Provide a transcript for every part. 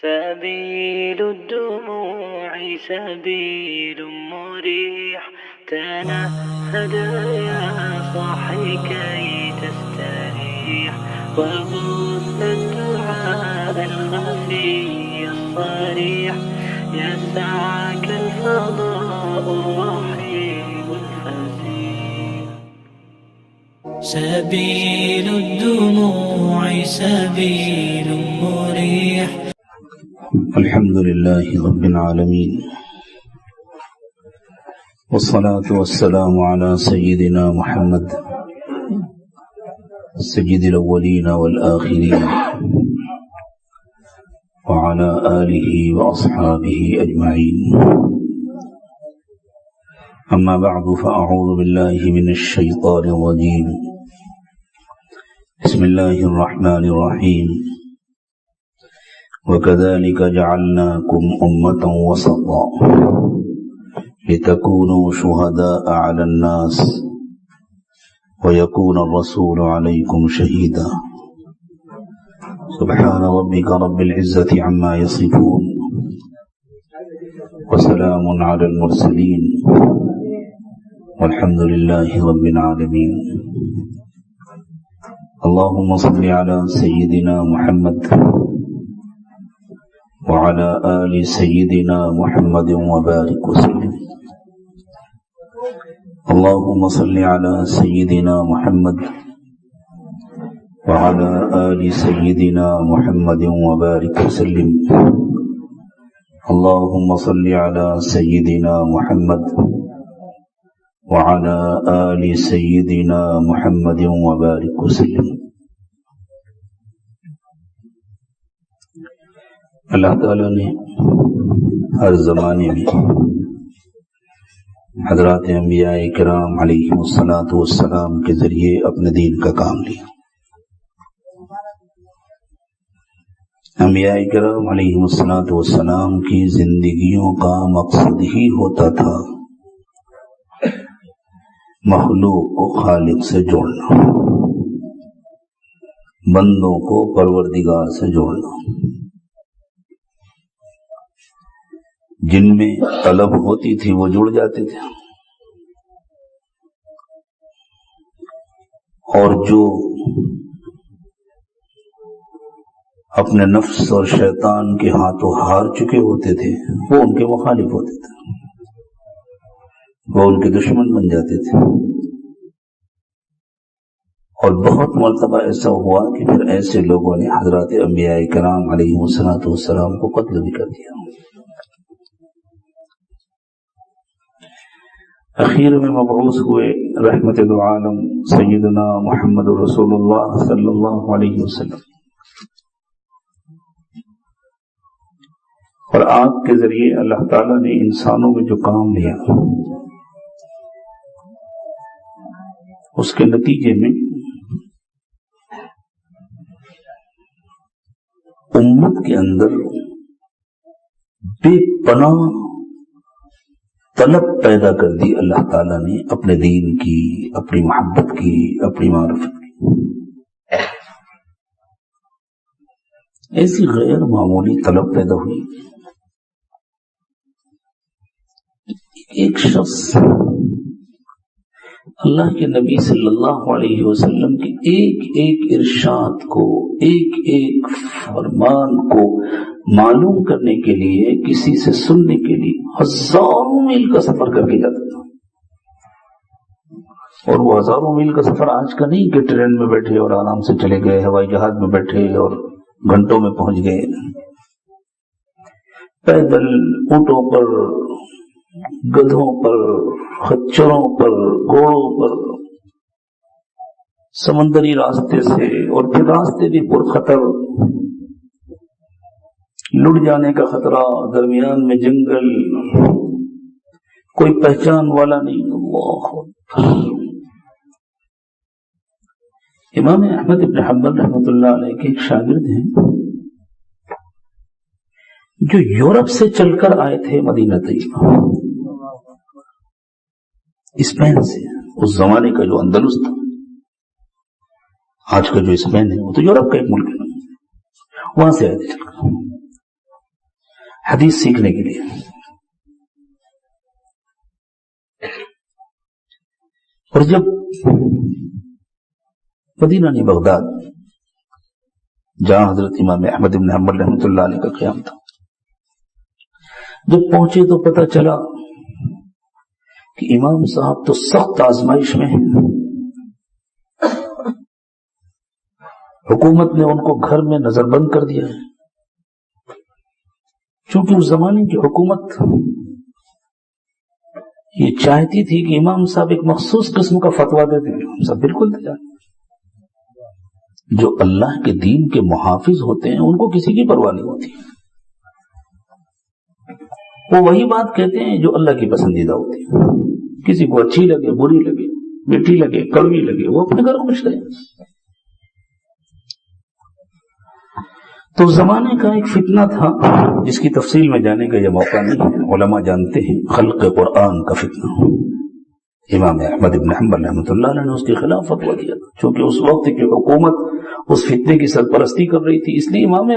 سبيل الدموع سبيل مريح تنهد يا صاحي كي تستريح وبث الدعاء الخفي الصريح يسعك الفضاء الرحيم الفسيح. سبيل الدموع سبيل مريح. الحمد لله رب العالمين والصلاة والسلام على سيدنا محمد سيد الأولين والآخرين وعلى آله وأصحابه أجمعين. أما بعد فأعوذ بالله من الشيطان الرجيم. بسم الله الرحمن الرحيم. وكذلك جعلناكم أمة وسطا لتكونوا شهداء على الناس ويكون الرسول عليكم شهيدا. سبحان ربك رب العزة عما يصفون وسلام على المرسلين والحمد لله رب العالمين. اللهم صل على سيدنا محمد وعلى آل سيدنا محمد وبارك وسلم. اللهم صل على سيدنا محمد وعلى آل سيدنا محمد وبارك وسلم. اللهم صل على سيدنا محمد وعلى آل سيدنا محمد وبارك وسلم. اللہ تعالیٰ نے ہر زمانے میں حضرات انبیاء کرام علیہم الصلاۃ والسلام کے ذریعے اپنے دین کا کام لیا. انبیاء کرام علیہم الصلاۃ والسلام کی زندگیوں کا مقصد ہی ہوتا تھا مخلوق کو خالق سے جوڑنا، بندوں کو پروردگار سے جوڑنا. جن میں طلب ہوتی تھی وہ جڑ جاتے تھے، اور جو اپنے نفس اور شیطان کے ہاتھوں ہار چکے ہوتے تھے وہ ان کے مخالف ہوتے تھے، وہ ان کے دشمن بن جاتے تھے. اور بہت مرتبہ ایسا ہوا کہ پھر ایسے لوگوں نے حضرات انبیاء کرام علیہم الصلوۃ والسلام کو قتل بھی کر دیا. اخیر میں مبعوث ہوئے رحمت دو عالم سیدنا محمد رسول اللہ صلی اللہ علیہ وسلم، اور آپ کے ذریعے اللہ تعالیٰ نے انسانوں میں جو کام لیا اس کے نتیجے میں امت کے اندر بے پناہ طلب پیدا کر دی اللہ تعالیٰ نے اپنے دین کی، اپنی محبت کی، اپنی معرفت کی. ایسی غیر معمولی طلب پیدا ہوئی. ایک شخص اللہ کے نبی صلی اللہ علیہ وسلم کے ایک ایک ارشاد کو، ایک ایک فرمان کو معلوم کرنے کے لیے، کسی سے سننے کے لیے ہزاروں میل کا سفر کر کے جاتا تھا. اور وہ ہزاروں میل کا سفر آج کا نہیں کہ ٹرین میں بیٹھے اور آرام سے چلے گئے، ہوائی جہاز میں بیٹھے اور گھنٹوں میں پہنچ گئے. پیدل، اونٹوں پر، گدھوں پر، خچروں پر، گھوڑوں پر، سمندری راستے سے، اور پھر راستے بھی پرخطر، لٹ جانے کا خطرہ، درمیان میں جنگل، کوئی پہچان والا نہیں. اللہ امام احمد بن حنبل رحمۃ اللہ علیہ کے ایک شاگرد ہیں جو یورپ سے چل کر آئے تھے مدینہ طیبہ، اسپین سے. اس زمانے کا جو اندلس تھا، آج کا جو اسپین ہے وہ تو یورپ کا ایک ملک ہے، وہاں سے آئے تھے چل کر. حدیث سیکھنے کے لیے. اور جب مدینہ نہیں بغداد جہاں حضرت امام احمد بن حنبل رحمۃ اللہ علیہ کا قیام تھا، جب پہنچے تو پتہ چلا کہ امام صاحب تو سخت آزمائش میں ہیں. حکومت نے ان کو گھر میں نظر بند کر دیا ہے، چونکہ اس زمانے کی حکومت یہ چاہتی تھی کہ امام صاحب ایک مخصوص قسم کا فتویٰ دیتے ہیں. امام صاحب بالکل تھے، جو اللہ کے دین کے محافظ ہوتے ہیں ان کو کسی کی پرواہ نہیں ہوتی. وہ وہی بات کہتے ہیں جو اللہ کی پسندیدہ ہوتی ہے. کسی کو اچھی لگے، بری لگے، میٹھی لگے، کڑوی لگے، وہ اپنے گھر خوش رہے. تو زمانے کا ایک فتنہ تھا جس کی تفصیل میں جانے کا یہ موقع نہیں ہے. علماء جانتے ہیں خلق قرآن کا فتنہ. امام احمد بن حنبل رحمۃ اللہ علیہ نے اس کے خلاف فتویٰ دیا تھا، چونکہ اس وقت کی حکومت اس فتنے کی سرپرستی کر رہی تھی. اس لیے امام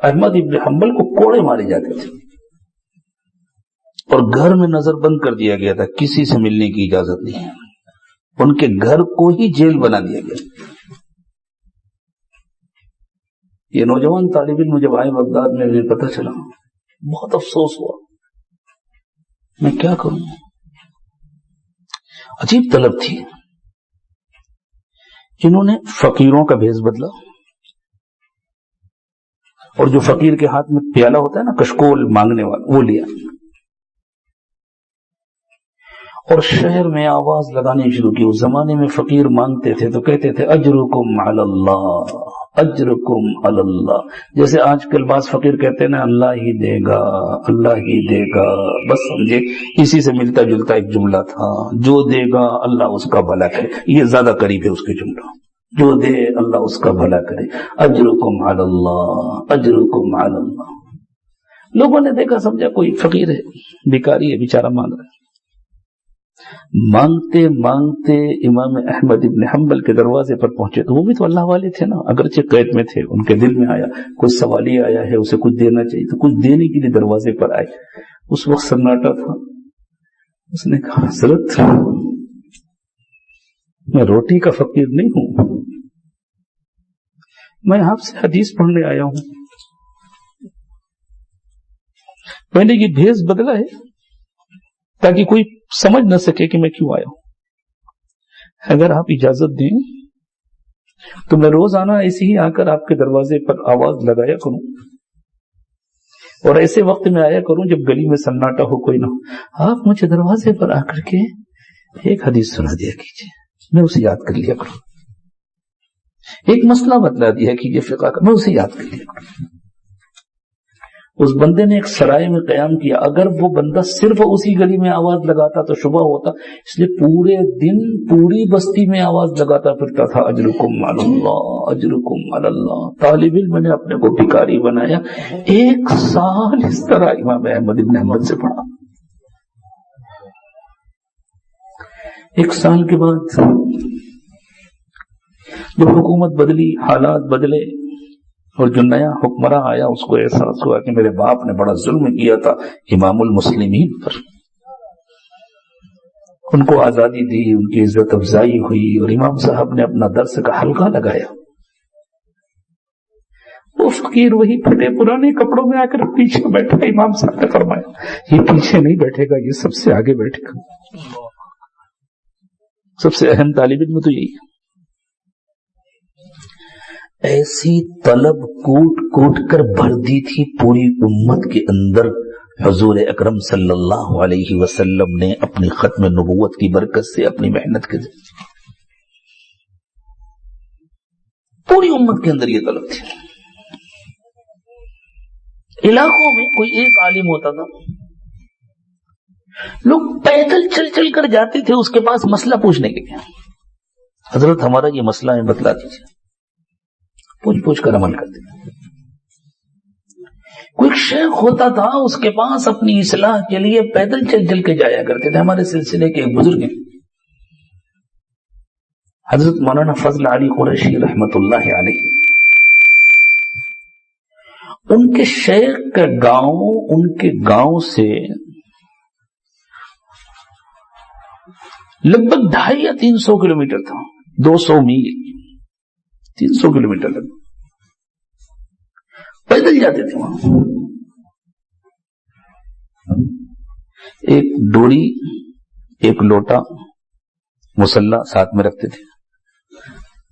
احمد بن حنبل کو کوڑے مارے جاتے تھے اور گھر میں نظر بند کر دیا گیا تھا. کسی سے ملنے کی اجازت نہیں ہے. ان کے گھر کو ہی جیل بنا دیا گیا. یہ نوجوان طالب علم جب آئے بغداد میں مجھے پتہ چلا، بہت افسوس ہوا. میں کیا کروں؟ عجیب طلب تھی. جنہوں نے فقیروں کا بھیس بدلا اور جو فقیر کے ہاتھ میں پیالہ ہوتا ہے نا، کشکول مانگنے والا، وہ لیا اور شہر میں آواز لگانے شروع کی. اس زمانے میں فقیر مانگتے تھے تو کہتے تھے اجرکم علی اللہ، اجرکم علی اللہ. جیسے آج کل بعض فقیر کہتے ہیں نا اللہ ہی دے گا، اللہ ہی دے گا. بس سمجھے اسی سے ملتا جلتا ایک جملہ تھا، جو دے گا اللہ اس کا بھلا کرے. یہ زیادہ قریب ہے اس کے جملہ، جو دے اللہ اس کا بھلا کرے. اجرکم علی اللہ، اجرکم علی اللہ. لوگوں نے دیکھا سمجھا کوئی فقیر ہے، بیکاری ہے، بیچارہ مانگ رہا ہے. مانگتے مانگتے امام احمد ابن حنبل کے دروازے پر پہنچے تو وہ بھی تو اللہ والے تھے نا، اگرچہ قید میں تھے. ان کے دل میں آیا کوئی سوالی آیا ہے، اسے کچھ دینا چاہیے، تو کچھ دینے کے لیے دروازے پر آئے. اس وقت سناٹا تھا. اس نے کہا حضرت میں روٹی کا فقیر نہیں ہوں، میں آپ سے حدیث پڑھنے آیا ہوں. میں نے یہ بھیس بدلا ہے تاکہ کوئی سمجھ نہ سکے کہ میں کیوں آیا ہوں. اگر آپ اجازت دیں تو میں روزانہ ایسے ہی آ کر آپ کے دروازے پر آواز لگایا کروں اور ایسے وقت میں آیا کروں جب گلی میں سناٹا ہو، کوئی نہ ہو. آپ مجھے دروازے پر آ کر کے ایک حدیث سنا دیا کیجیے، میں اسے یاد کر لیا کروں. ایک مسئلہ بتلا دیا کیجیے فقہ کا، میں اسے یاد کر لیا کروں. اس بندے نے ایک سرائے میں قیام کیا. اگر وہ بندہ صرف اسی گلی میں آواز لگاتا تو شبہ ہوتا، اس لیے پورے دن پوری بستی میں آواز لگاتا پھرتا تھا اجرکم علی اللہ، اجرکم علی اللہ. طالب علم نے اپنے کو بھکاری بنایا. 1 سال اس طرح امام احمد بن حنبل سے پڑھا. 1 سال کے بعد جب حکومت بدلی، حالات بدلے اور جو نیا حکمراں آیا اس کو احساس ہوا کہ میرے باپ نے بڑا ظلم کیا تھا امام المسلمین پر. ان کو آزادی دی، ان کی عزت افزائی ہوئی اور امام صاحب نے اپنا درس کا حلقہ لگایا. وہ فقیر وہی پھٹے پرانے کپڑوں میں آ کر پیچھے بیٹھا. امام صاحب نے فرمایا یہ پیچھے نہیں بیٹھے گا، یہ سب سے آگے بیٹھے گا. سب سے اہم طالب علم تو یہی ہے. ایسی طلب کوٹ کوٹ کر بھر دی تھی پوری امت کے اندر. حضور اکرم صلی اللہ علیہ وسلم نے اپنی ختم نبوت کی برکت سے، اپنی محنت کے ذریعے پوری امت کے اندر یہ طلب تھی. علاقوں میں کوئی ایک عالم ہوتا تھا، لوگ پیدل چل چل کر جاتے تھے اس کے پاس مسئلہ پوچھنے کے لیے. حضرت ہمارا یہ مسئلہ ہے، بتلا دیجیے. پوچھ پوچھ کر عمل کرتے. کوئی شیخ ہوتا تھا، اس کے پاس اپنی اصلاح کے لیے پیدل چل چل کے جایا کرتے تھے. ہمارے سلسلے کے ایک بزرگ ہیں حضرت مولانا فضل علی قریشی رحمت اللہ علیہ. ان کے شیخ کا گاؤں ان کے گاؤں سے لگ بھگ 250 یا 300 کلومیٹر تھا، 200 میل، 300 کلومیٹر لگ پیدل جاتے تھے وہاں. ایک ڈوری، ایک لوٹا، مسلح ساتھ میں رکھتے تھے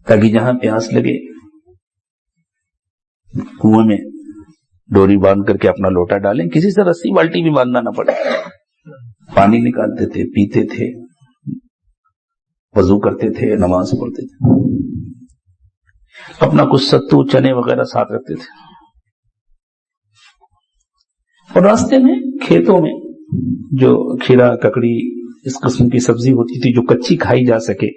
تاکہ جہاں پیاس لگے کنویں میں ڈوری باندھ کر کے اپنا لوٹا ڈالیں، کسی سے رسی بالٹی بھی باندھنا نہ پڑے. پانی نکالتے تھے، پیتے تھے، وضو کرتے تھے، نماز پڑھتے تھے، اپنا کچھ ستو چنے وغیرہ ساتھ رکھتے تھے. اور راستے میں کھیتوں میں جو کھیرا، ککڑی، اس قسم کی سبزی ہوتی تھی جو کچی کھائی جا سکے،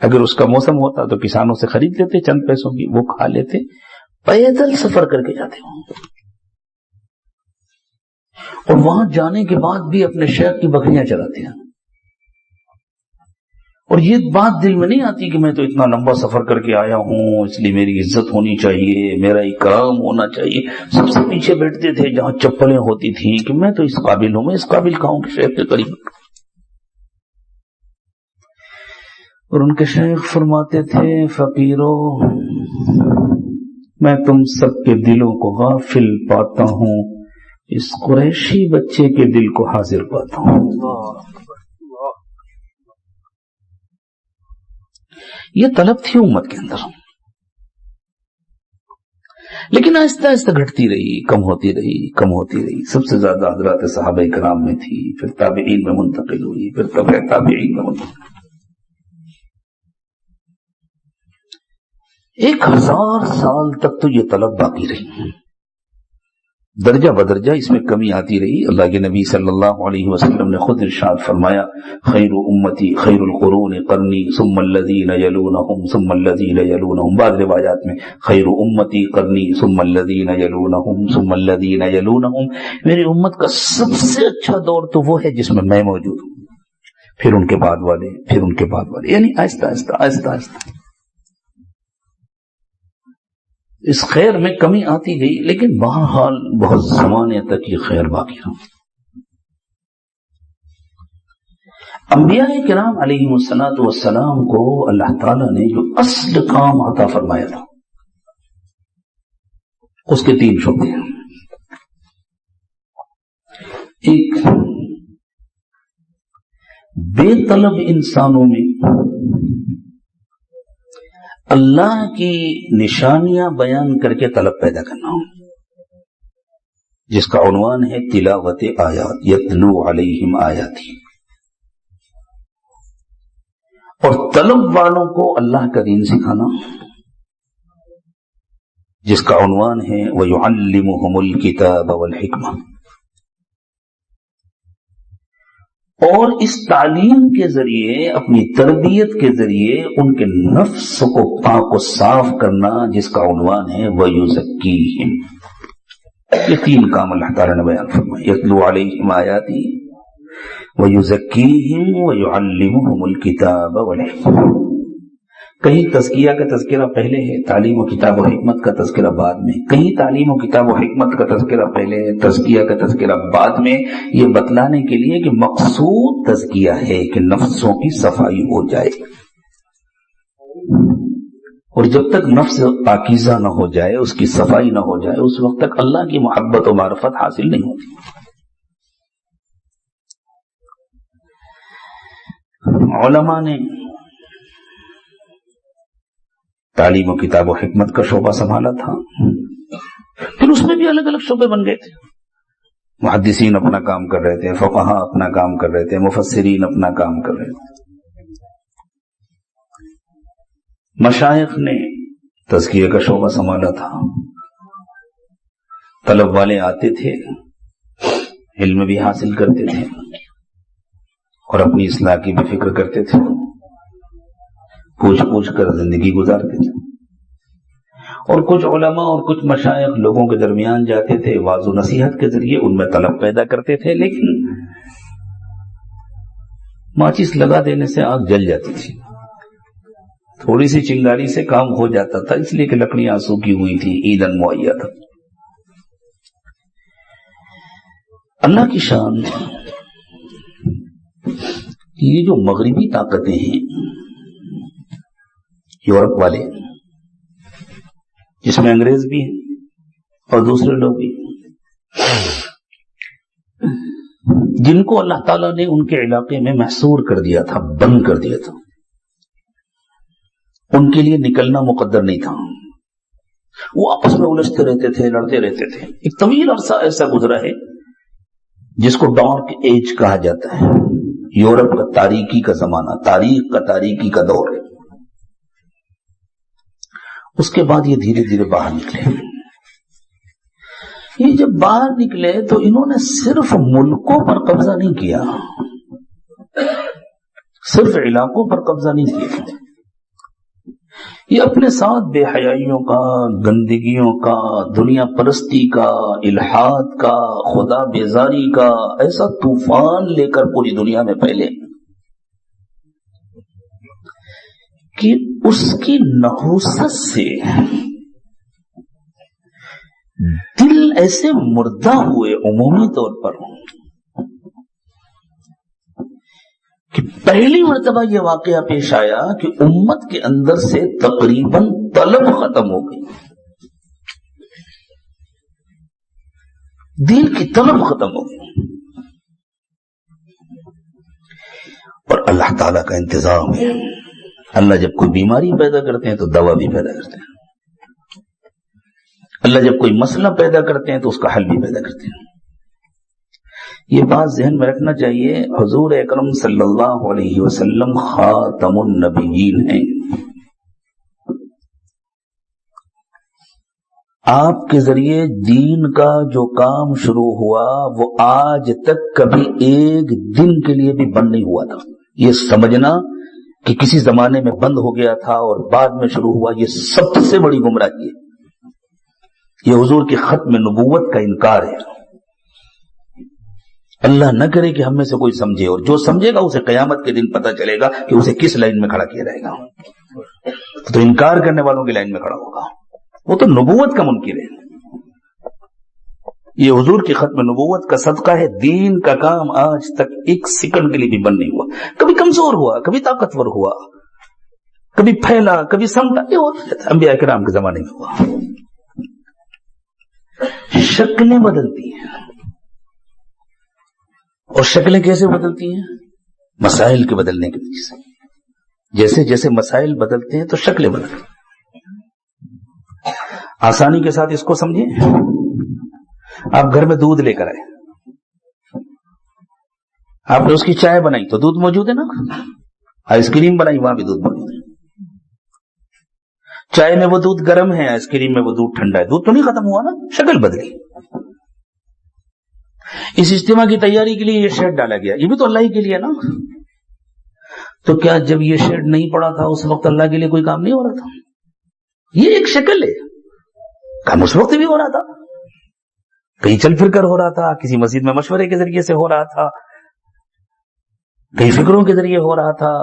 اگر اس کا موسم ہوتا تو کسانوں سے خرید لیتے چند پیسوں کی، وہ کھا لیتے. پیدل سفر کر کے جاتے ہوں، اور وہاں جانے کے بعد بھی اپنے شیخ کی بکریاں چلاتے ہیں. اور یہ بات دل میں نہیں آتی کہ میں تو اتنا لمبا سفر کر کے آیا ہوں، اس لیے میری عزت ہونی چاہیے، میرا اکرام ہونا چاہیے. سب سے پیچھے بیٹھتے تھے جہاں چپلیں ہوتی تھیں کہ میں تو اس قابل ہوں، میں اس قابل کا ہوں کہ شیخ کے قریب. اور ان کے شیخ فرماتے تھے فقیرو، میں تم سب کے دلوں کو غافل پاتا ہوں، اس قریشی بچے کے دل کو حاضر پاتا ہوں. یہ طلب تھی امت کے اندر، لیکن آہستہ آہستہ گھٹتی رہی، کم ہوتی رہی، کم ہوتی رہی. سب سے زیادہ حضرات صحابہ کرام میں تھی، پھر تابعین میں منتقل ہوئی، پھر تبع تابعین میں منتقل. 1000 سال تک تو یہ طلب باقی رہی، درجہ بدرجہ اس میں کمی آتی رہی. اللہ کے نبی صلی اللہ علیہ وسلم نے خود ارشاد فرمایا خیر امتی خیر القرون قرنی ثم الذین یلونہم ثم الذین یلونہم. بعض روایات میں خیر امتی قرنی ثم الذین یلونہم ثم الذین یلونہم. میری امت کا سب سے اچھا دور تو وہ ہے جس میں میں موجود ہوں، پھر ان کے بعد والے، پھر ان کے بعد والے، یعنی آہستہ آہستہ آہستہ آہستہ اس خیر میں کمی آتی گئی. لیکن بہرحال بہت زمانے تک یہ خیر باقی رہا. انبیاء کرام علیہم الصلوۃ والسلام کو اللہ تعالیٰ نے جو اصل کام عطا فرمایا تھا اس کے 3 شعبے ہیں. ایک، بے طلب انسانوں میں اللہ کی نشانیاں بیان کر کے طلب پیدا کرنا ہو، جس کا عنوان ہے تلاوت آیات، یتلو علیہم آیاتی. اور طلب والوں کو اللہ کا دین سکھانا، جس کا عنوان ہے وَيُعَلِّمُهُمُ الْكِتَابَ وَالْحِكْمَةَ. اور اس تعلیم کے ذریعے، اپنی تربیت کے ذریعے ان کے نفس کو پاک و صاف کرنا، جس کا عنوان ہے وَيُزَكِّيهِمْ. یہ 3 کام اللہ تعالیٰ نے بیان فرمائے، یتلو علیہم آیاتی وَيُزَكِّيهِمْ وَيُعَلِّمُهُمُ الْكِتَابَ وَالْحِكْمَةَ. کہیں تزکیہ کا تذکرہ پہلے ہے، تعلیم و کتاب و حکمت کا تذکرہ بعد میں. کہیں تعلیم و کتاب و حکمت کا تذکرہ پہلے ہے، تزکیہ کا تذکرہ بعد میں. یہ بتلانے کے لیے کہ مقصود تزکیہ ہے کہ نفسوں کی صفائی ہو جائے، اور جب تک نفس پاکیزہ نہ ہو جائے، اس کی صفائی نہ ہو جائے، اس وقت تک اللہ کی محبت و معرفت حاصل نہیں ہوتی. علماء نے تعلیم و کتاب و حکمت کا شعبہ سنبھالا تھا، پھر اس میں بھی الگ الگ شعبے بن گئے تھے. محدثین اپنا کام کر رہے تھے، فقہاء اپنا کام کر رہے تھے، مفسرین اپنا کام کر رہے تھے. مشائخ نے تزکیہ کا شعبہ سنبھالا تھا. طلب والے آتے تھے، علم بھی حاصل کرتے تھے اور اپنی اصلاح کی بھی فکر کرتے تھے، پوچھ پوچھ کر زندگی گزارتے تھے. اور کچھ علماء اور کچھ مشائخ لوگوں کے درمیان جاتے تھے، واعظ و نصیحت کے ذریعے ان میں طلب پیدا کرتے تھے. لیکن ماچس لگا دینے سے آگ جل جاتی تھی، تھوڑی سی چنگاری سے کام ہو جاتا تھا، اس لیے کہ لکڑیاں سوکھی ہوئی تھی، ایندھن مہیا تھا. اللہ کی شان. یہ جو مغربی طاقتیں ہیں یورپ والے، جس میں انگریز بھی ہیں اور دوسرے لوگ بھی، جن کو اللہ تعالیٰ نے ان کے علاقے میں محصور کر دیا تھا، بند کر دیا تھا، ان کے لیے نکلنا مقدر نہیں تھا. وہ آپس میں الجھتے رہتے تھے، لڑتے رہتے تھے. ایک طویل عرصہ ایسا گزرا ہے جس کو ڈارک ایج کہا جاتا ہے. یورپ کا تاریکی کا زمانہ، تاریخ کا تاریکی کا دور ہے. اس کے بعد یہ دھیرے دھیرے باہر نکلے. یہ جب باہر نکلے تو انہوں نے صرف ملکوں پر قبضہ نہیں کیا، صرف علاقوں پر قبضہ نہیں کیا. یہ اپنے ساتھ بے حیائیوں کا، گندگیوں کا، دنیا پرستی کا، الحاد کا، خدا بیزاری کا ایسا طوفان لے کر پوری دنیا میں پھیلے کہ اس کی نحوست سے دل ایسے مردہ ہوئے عمومی طور پر کہ پہلی مرتبہ یہ واقعہ پیش آیا کہ امت کے اندر سے تقریباً طلب ختم ہو گئی، دین کی طلب ختم ہو گئی. اور اللہ تعالیٰ کا انتظام ہے. اللہ جب کوئی بیماری پیدا کرتے ہیں تو دوا بھی پیدا کرتے ہیں. اللہ جب کوئی مسئلہ پیدا کرتے ہیں تو اس کا حل بھی پیدا کرتے ہیں. یہ بات ذہن میں رکھنا چاہیے. حضور اکرم صلی اللہ علیہ وسلم خاتم النبیین ہیں. آپ کے ذریعے دین کا جو کام شروع ہوا وہ آج تک کبھی ایک دن کے لیے بھی بند نہیں ہوا تھا. یہ سمجھنا کہ کسی زمانے میں بند ہو گیا تھا اور بعد میں شروع ہوا، یہ سب سے بڑی گمراہی ہے. یہ حضور کی ختم نبوت کا انکار ہے. اللہ نہ کرے کہ ہم میں سے کوئی سمجھے، اور جو سمجھے گا اسے قیامت کے دن پتہ چلے گا کہ اسے کس لائن میں کھڑا کیا جائے گا. تو انکار کرنے والوں کی لائن میں کھڑا ہوگا، وہ تو نبوت کا منکر ہے. یہ حضور کی ختم نبوت کا صدقہ ہے. دین کا کام آج تک ایک سیکنڈ کے لیے بھی بند نہیں ہوا. کبھی کمزور ہوا، کبھی طاقتور ہوا، کبھی پھیلا، کبھی سمٹا. یہ ہوتا رہتا ہے، انبیاء کرام کے زمانے میں ہوا. شکلیں بدلتی ہیں، اور شکلیں کیسے بدلتی ہیں؟ مسائل کے بدلنے کی وجہ سے. جیسے جیسے مسائل بدلتے ہیں تو شکلیں بدلتی ہیں. آسانی کے ساتھ اس کو سمجھیں. آپ گھر میں دودھ لے کر آئے، آپ نے اس کی چائے بنائی تو دودھ موجود ہے نا. آئس کریم بنائی، وہاں بھی دودھ موجود ہے. چائے میں وہ دودھ گرم ہے، آئس کریم میں وہ دودھ ٹھنڈا ہے. دودھ تو نہیں ختم ہوا نا، شکل بدلی. اس اجتماع کی تیاری کے لیے یہ شیڈ ڈالا گیا، یہ بھی تو اللہ ہی کے لیے نا. تو کیا جب یہ شیڈ نہیں پڑا تھا اس وقت اللہ کے لیے کوئی کام نہیں ہو رہا تھا؟ یہ ایک شکل ہے. کام اس وقت بھی ہو رہا تھا، کہیں چل پھر کر ہو رہا تھا، کسی مسجد میں مشورے کے ذریعے سے ہو رہا تھا، کہیں فکروں کے ذریعے ہو رہا تھا،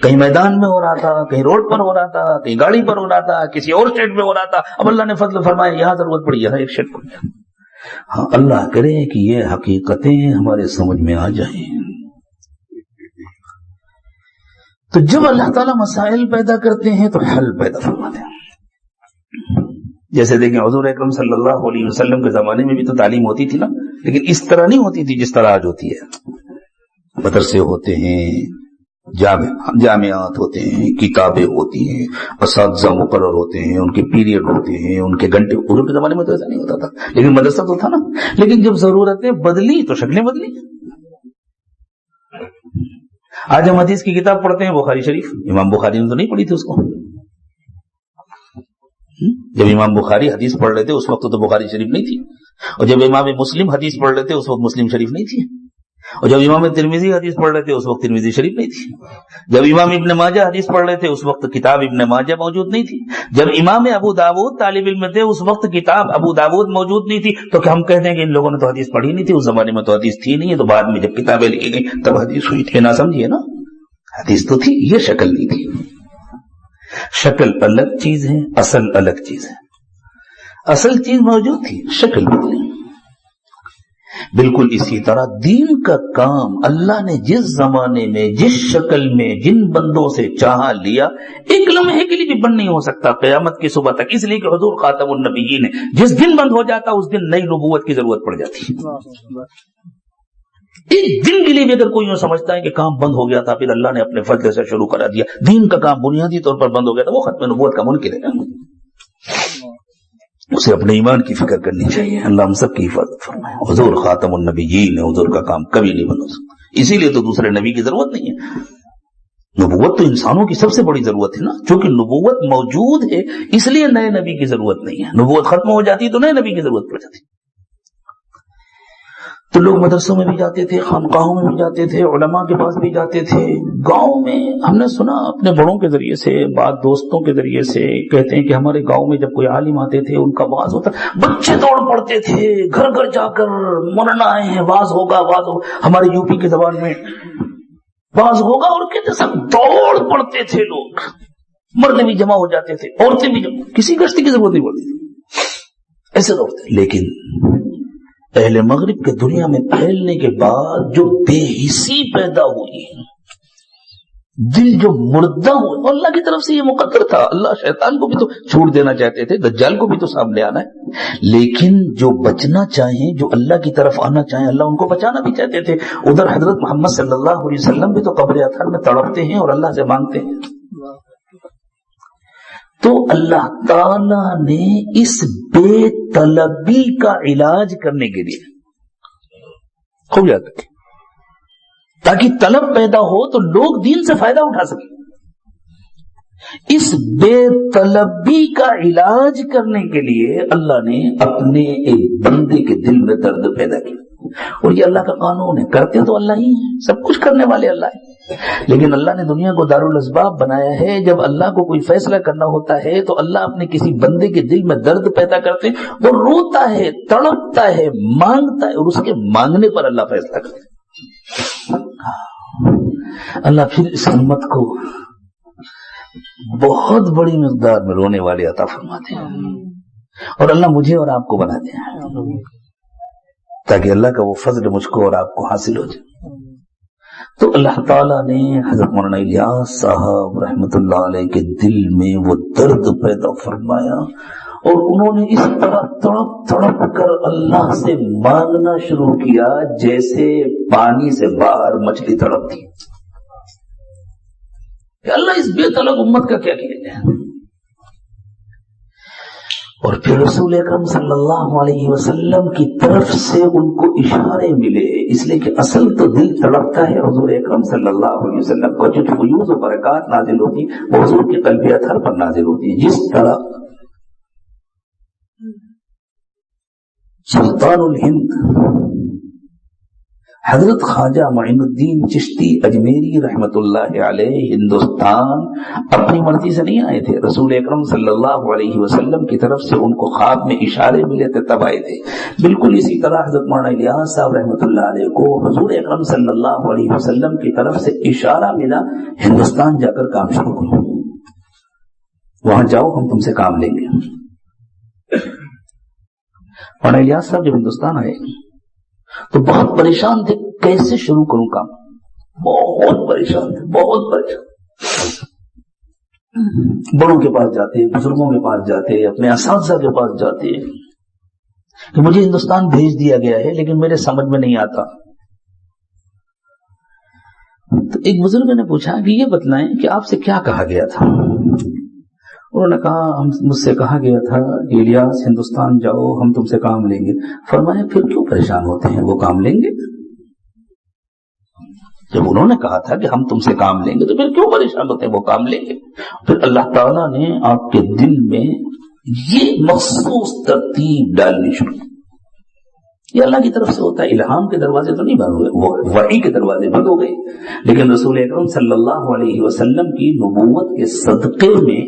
کہیں میدان میں ہو رہا تھا، کہیں روڈ پر ہو رہا تھا، کہیں گاڑی پر ہو رہا تھا، کسی اور اسٹیٹ میں ہو رہا تھا. اب اللہ نے فضل فرمایا یہاں ضرورت پڑی، یہاں ایک شیڈ پڑ گیا. ہاں، اللہ کرے کہ یہ حقیقتیں ہمارے سمجھ میں آ جائیں. تو جب اللہ تعالیٰ مسائل پیدا کرتے ہیں تو حل پیدا فرماتے ہیں. جیسے دیکھیں حضور اکرم صلی اللہ علیہ وسلم کے زمانے میں بھی تو تعلیم ہوتی تھی نا، لیکن اس طرح نہیں ہوتی تھی جس طرح آج ہوتی ہے. مدرسے ہوتے ہیں، جامعات ہوتے ہیں، کتابیں ہوتی ہیں، اساتذہ مقرر ہوتے ہیں، ان کے پیریڈ ہوتے ہیں، ان کے گھنٹے. حضور کے زمانے میں تو ایسا نہیں ہوتا تھا، لیکن مدرسہ تو تھا نا. لیکن جب ضرورتیں بدلی تو شکلیں بدلی. آج ہم حدیث کی کتاب پڑھتے ہیں، بخاری شریف. امام بخاری نے تو نہیں پڑھی تھی اس کو. جب امام بخاری حدیث پڑھ رہے تھے اس وقت تو بخاری شریف نہیں تھی، اور جب امام مسلم حدیث پڑھ رہے تھے اس وقت مسلم شریف نہیں تھی، اور جب امام ترمذی حدیث پڑھ رہے تھے اس وقت ترمذی شریف نہیں تھی، جب امام ابن ماجہ حدیث پڑھ رہے تھے اس وقت کتاب ابن ماجہ موجود نہیں تھی، جب امام ابو داود طالب علم تھے اس وقت کتاب ابو داود موجود نہیں تھی. تو کیا ہم کہتے ہیں کہ ان لوگوں نے تو حدیث پڑھی نہیں تھی؟ اس زمانے میں تو حدیث تھی نہیں ہے، تو بعد میں جب کتابیں لکھی گئی تب حدیث ہوئی تھی. نہ سمجھیے نا، حدیث تو تھی، یہ شکل نہیں تھی. شکل الگ چیز ہے، اصل الگ چیز ہے. اصل چیز موجود تھی، شکل بدلی. بالکل اسی طرح دین کا کام اللہ نے جس زمانے میں جس شکل میں جن بندوں سے چاہا لیا، ایک لمحے کے لیے بھی بند نہیں ہو سکتا قیامت کی صبح تک، اس لیے کہ حضور خاتم النبیین ہے، جس دن بند ہو جاتا اس دن نئی نبوت کی ضرورت پڑ جاتی ہے۔ ایک دن کے لیے بھی اگر کوئی یوں سمجھتا ہے کہ کام بند ہو گیا تھا پھر اللہ نے اپنے فضل سے شروع کرا دیا، دین کا کام بنیادی طور پر بند ہو گیا تھا، وہ ختم نبوت کا منکر ہے۔ اسے اپنے ایمان کی فکر کرنی چاہیے۔ اللہ ہم سب کی حفاظت فرمائے۔ حضور خاتم النبیین ہے، حضور کا کام کبھی نہیں بند ہو سکتا، اسی لیے تو دوسرے نبی کی ضرورت نہیں ہے۔ نبوت تو انسانوں کی سب سے بڑی ضرورت ہے نا، چونکہ نبوت موجود ہے اس لیے نئے نبی کی ضرورت نہیں ہے۔ نبوت ختم ہو جاتی تو نئے نبی کی ضرورت پڑ جاتی۔ تو لوگ مدرسوں میں بھی جاتے تھے، خانقاہوں میں بھی جاتے تھے، علماء کے پاس بھی جاتے تھے، گاؤں میں ہم نے سنا اپنے بڑوں کے ذریعے سے، بعض دوستوں کے ذریعے سے کہتے ہیں کہ ہمارے گاؤں میں جب کوئی عالم آتے تھے ان کا واعظ ہوتا، بچے دوڑ پڑتے تھے گھر گھر جا کر، مرنا آئے ہیں واعظ ہوگا واعظ ہوگا، ہمارے یو پی کی زبان میں واعظ ہوگا، اور کہتے سب دوڑ پڑتے تھے، لوگ مرد بھی جمع ہو جاتے تھے، عورتیں بھی جمع، کسی گشتی کی ضرورت نہیں پڑتی تھی، ایسے دوڑتے۔ لیکن اہل مغرب کے دنیا میں پھیلنے کے بعد جو بے حسی پیدا ہوئی، دل جو مردہ ہوئے، اللہ کی طرف سے یہ مقدر تھا، اللہ شیطان کو بھی تو چھوڑ دینا چاہتے تھے، دجال کو بھی تو سامنے آنا ہے، لیکن جو بچنا چاہیں، جو اللہ کی طرف آنا چاہیں، اللہ ان کو بچانا بھی چاہتے تھے۔ ادھر حضرت محمد صلی اللہ علیہ وسلم بھی تو قبر اطہر میں تڑپتے ہیں اور اللہ سے مانگتے ہیں۔ تو اللہ تعالی نے اس بے طلبی کا علاج کرنے کے لیے خوب یاد رکھیں، تاکہ طلب پیدا ہو تو لوگ دین سے فائدہ اٹھا سکیں، اس بے طلبی کا علاج کرنے کے لیے اللہ نے اپنے ایک بندے کے دل میں درد پیدا کیا۔ اور یہ اللہ کا قانون ہے، کرتے تو اللہ ہی ہیں، سب کچھ کرنے والے اللہ ہیں، لیکن اللہ نے دنیا کو دارالاسباب بنایا ہے۔ جب اللہ کو کوئی فیصلہ کرنا ہوتا ہے تو اللہ اپنے کسی بندے کے دل میں درد پیدا کرتے، وہ روتا ہے، تڑپتا ہے، مانگتا ہے، اور اس کے مانگنے پر اللہ فیصلہ کرتا ہے۔ اللہ پھر اس امت کو بہت بڑی مقدار میں رونے والے عطا فرماتے ہیں، اور اللہ مجھے اور آپ کو بناتے ہیں تاکہ اللہ کا وہ فضل مجھ کو اور آپ کو حاصل ہو جائے۔ تو اللہ تعالیٰ نے حضرت مولانا الیاس صاحب رحمۃ اللہ علیہ کے دل میں وہ درد پیدا فرمایا، اور انہوں نے اس طرح تڑپ تڑپ کر اللہ سے مانگنا شروع کیا جیسے پانی سے باہر مچھلی تڑپتی، کہ اللہ اس بے طلب امت کا کیا کیا جائے۔ اور پھر رسول اکرم صلی اللہ علیہ وسلم کی طرف سے ان کو اشارے ملے، اس لیے کہ اصل تو دل تڑپتا ہے حضور اکرم صلی اللہ علیہ وسلم کو، جو فیوض و برکات نازل ہوتی وہ حضور کے قلب اطہر پر نازل ہوتی ہے۔ جس طرح سلطان الہند حضرت خواجہ معین الدین چشتی اجمیری رحمت اللہ علیہ ہندوستان اپنی مرضی سے نہیں آئے تھے، رسول اکرم صلی اللہ علیہ وسلم کی طرف سے ان کو خواب میں اشارے ملے تھے تب آئے تھے۔ بالکل اسی طرح حضرت مولانا الیاس صاحب رحمت اللہ علیہ کو حضور اکرم صلی اللہ علیہ وسلم کی طرف سے اشارہ ملا، ہندوستان جا کر کام شروع کرو، وہاں جاؤ ہم تم سے کام لیں گے۔ مولانا الیاس صاحب جب ہندوستان آئے تو بہت پریشان تھے، کیسے شروع کروں کام، بہت پریشان تھے، بہت پریشان۔ بڑوں کے پاس جاتے، بزرگوں کے پاس جاتے، اپنے اساتذہ کے پاس جاتے کہ مجھے ہندوستان بھیج دیا گیا ہے لیکن میرے سمجھ میں نہیں آتا۔ تو ایک بزرگ نے پوچھا کہ یہ بتلائیں کہ آپ سے کیا کہا گیا تھا؟ انہوں نے کہا مجھ سے کہا گیا تھا کہ الیاس ہندوستان جاؤ ہم تم سے کام لیں گے۔ فرمایا پھر کیوں پریشان ہوتے ہیں، وہ کام لیں گے۔ جب انہوں نے کہا تھا کہ ہم تم سے کام لیں گے تو پھر کیوں پریشان ہوتے ہیں، وہ کام لیں گے۔ پھر اللہ تعالیٰ نے آپ کے دل میں یہ مخصوص ترتیب ڈالنی شروع، یہ اللہ کی طرف سے ہوتا ہے۔ الہام کے دروازے تو نہیں بند ہوئے، وہ وحی کے دروازے بند ہو گئے، لیکن رسول اکرم صلی اللہ علیہ وسلم کی نبوت کے صدقے میں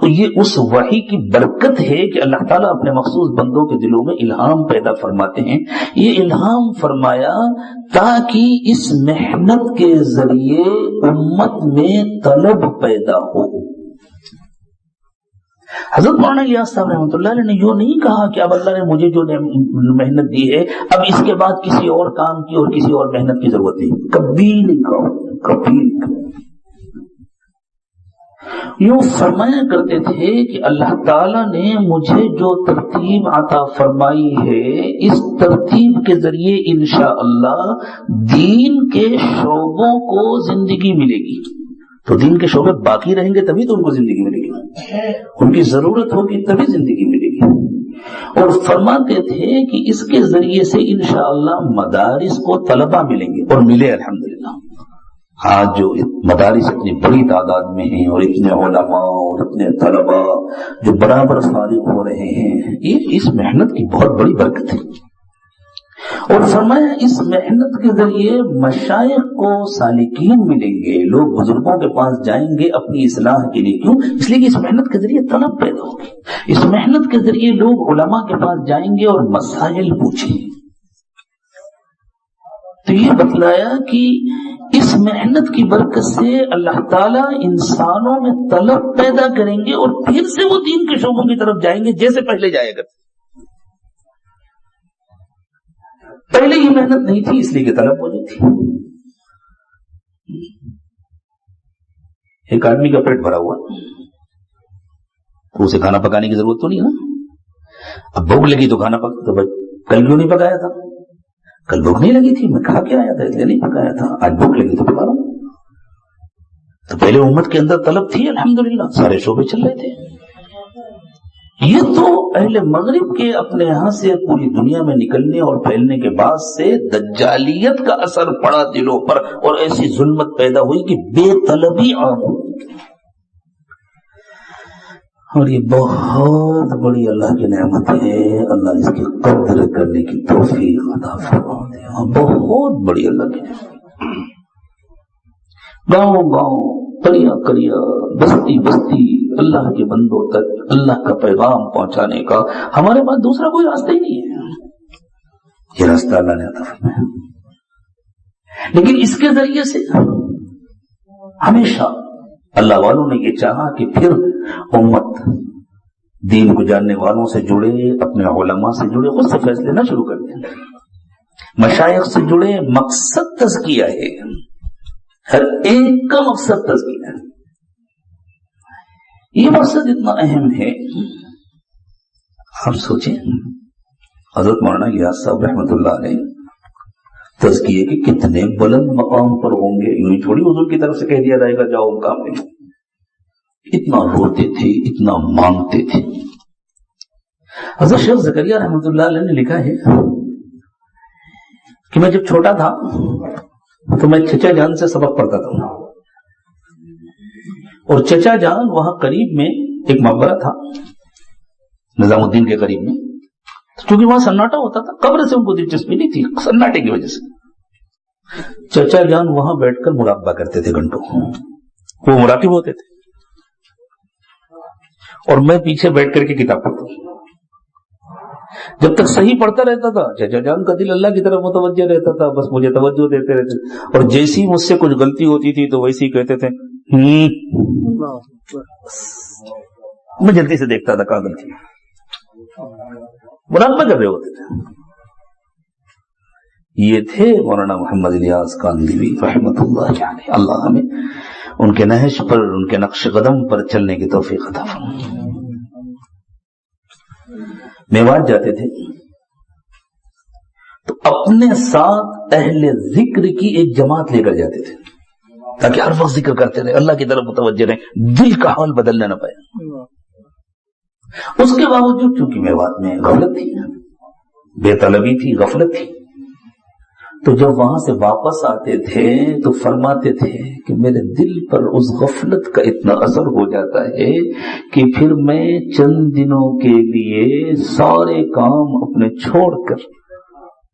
یہ اس وحی کی برکت ہے کہ اللہ تعالیٰ اپنے مخصوص بندوں کے دلوں میں الہام پیدا فرماتے ہیں۔ یہ الہام فرمایا تاکہ اس محنت کے ذریعے امت میں طلب پیدا ہو۔ حضرت مولانا الیاس صاحب رحمۃ اللہ علیہ نے یوں نہیں کہا کہ اب اللہ نے مجھے جو محنت دی ہے اب اس کے بعد کسی اور کام کی اور کسی اور محنت کی ضرورت نہیں. کبھی نہیں کہا, کبھی نہیں کہا. یوں فرمایا کرتے تھے کہ اللہ تعالیٰ نے مجھے جو ترتیب عطا فرمائی ہے اس ترتیب کے ذریعے انشاءاللہ دین کے شعبوں کو زندگی ملے گی. تو دین کے شعبے باقی رہیں گے تبھی تو ان کو زندگی ملے گی, ان کی ضرورت ہوگی تبھی زندگی ملے گی. اور فرماتے تھے کہ اس کے ذریعے سے انشاءاللہ مدارس کو طلبہ ملیں گے, اور ملے الحمدللہ. آج جو مدارس اتنی بڑی تعداد میں ہیں اور اتنے علماء اور اتنے طلباء جو برابر فارغ ہو رہے ہیں, یہ اس محنت کی بہت بڑی برکت ہے. اور فرمایا اس محنت کے ذریعے مشائخ کو سالکین ملیں گے, لوگ بزرگوں کے پاس جائیں گے اپنی اصلاح کے لیے. کیوں؟ اس لیے کہ اس محنت کے ذریعے طلب پیدا ہوگی, اس محنت کے ذریعے لوگ علماء کے پاس جائیں گے اور مسائل پوچھیں گے. تو یہ بتلایا کہ اس محنت کی برکت سے اللہ تعالیٰ انسانوں میں طلب پیدا کریں گے اور پھر سے وہ دین کے شعبوں کی طرف جائیں گے جیسے پہلے جایا کرتے. پہلے یہ محنت نہیں تھی اس لیے کہ طلب موجود تھی. ایک آدمی کا پیٹ بھرا ہوا, اسے کھانا پکانے کی ضرورت تو نہیں نا. اب بھوک لگی تو کھانا کل کیوں نہیں پکایا تھا؟ کل بھوک نہیں لگی تھی, میں کھا کے آیا تھا اس لیے نہیں پکایا تھا. آج بھوک لگی تو پکا رہا ہوں. تو پہلے امت کے اندر طلب تھی الحمدللہ, سارے شعبے چل رہے تھے. یہ تو اہل مغرب کے اپنے یہاں سے پوری دنیا میں نکلنے اور پھیلنے کے بعد سے دجالیت کا اثر پڑا دلوں پر, اور ایسی ظلمت پیدا ہوئی کہ بے طلبی عام ہوئی. اور یہ بہت بڑی اللہ کی نعمت ہے. اللہ اس کی قدر کرنے کی توفیق عطا فرمائے. بہت بڑی اللہ کی نعمت. گاؤں گاؤں, قریہ قریہ, بستی بستی اللہ کے بندوں تک اللہ کا پیغام پہنچانے کا ہمارے پاس دوسرا کوئی راستہ ہی نہیں ہے. یہ راستہ اللہ نے عطا فرمایا. لیکن اس کے ذریعے سے ہمیشہ اللہ والوں نے یہ چاہا کہ پھر امت دین کو جاننے والوں سے جڑے, اپنے علماء سے جڑے, خود سے فیصلے نہ شروع کر دیں. مشائخ سے جڑے, مقصد تزکیہ ہے, ہر ایک کا مقصد تزکیہ ہے. یہ مقصد اتنا اہم ہے. آپ سوچیں حضرت مولانا الیاس صاحب رحمۃ اللہ علیہ تزکیے کے کتنے بلند مقام پر ہوں گے. یوں ہی تھوڑی حضور کی طرف سے کہہ دیا جائے گا جاؤ مقام میں. اتنا روتے تھے, اتنا مانگتے تھے. حضرت شیخ زکریا رحمۃ اللہ علیہ نے لکھا ہے کہ میں جب چھوٹا تھا تو میں چچا جان سے سبق پڑھتا تھا, اور چچا جان وہاں قریب میں ایک مقبرہ تھا نظام الدین کے قریب میں. کیونکہ وہاں سناٹا ہوتا تھا, قبر سے ان کو دلچسپی نہیں تھی سناٹے کی وجہ سے. چچا جان وہاں بیٹھ کر مراقبہ کرتے تھے گھنٹوں, وہ مراقب ہوتے تھے, اور میں پیچھے بیٹھ کر کے کتاب پڑھتا ہوں. جب تک صحیح پڑھتا رہتا تھا چچا جان کا دل اللہ کی طرف متوجہ رہتا تھا, بس مجھے توجہ دیتے رہتے. اور جیسی مجھ سے کچھ غلطی ہوتی تھی تو ویسے ہی کہتے تھے, میں جلدی سے دیکھتا تھا کہاں غلطی, مراقبہ کر رہے ہوتے تھے. یہ تھے مولانا محمد الیاس کاندھوی رحمۃ اللہ علیہ. اللہ ہمیں ان کے نہج پر, ان کے نقش قدم پر چلنے کی توفیق عطا فرمائے. میوات جاتے تھے تو اپنے ساتھ اہل ذکر کی ایک جماعت لے کر جاتے تھے تاکہ ہر وقت ذکر کرتے رہے, اللہ کی طرف متوجہ رہے, دل کا حال بدلنا نہ پائے. اس کے باوجود چونکہ میوات میں غفلت تھی, بے طلبی تھی, غفلت تھی, تو جب وہاں سے واپس آتے تھے تو فرماتے تھے کہ میرے دل پر اس غفلت کا اتنا اثر ہو جاتا ہے کہ پھر میں چند دنوں کے لیے سارے کام اپنے چھوڑ کر,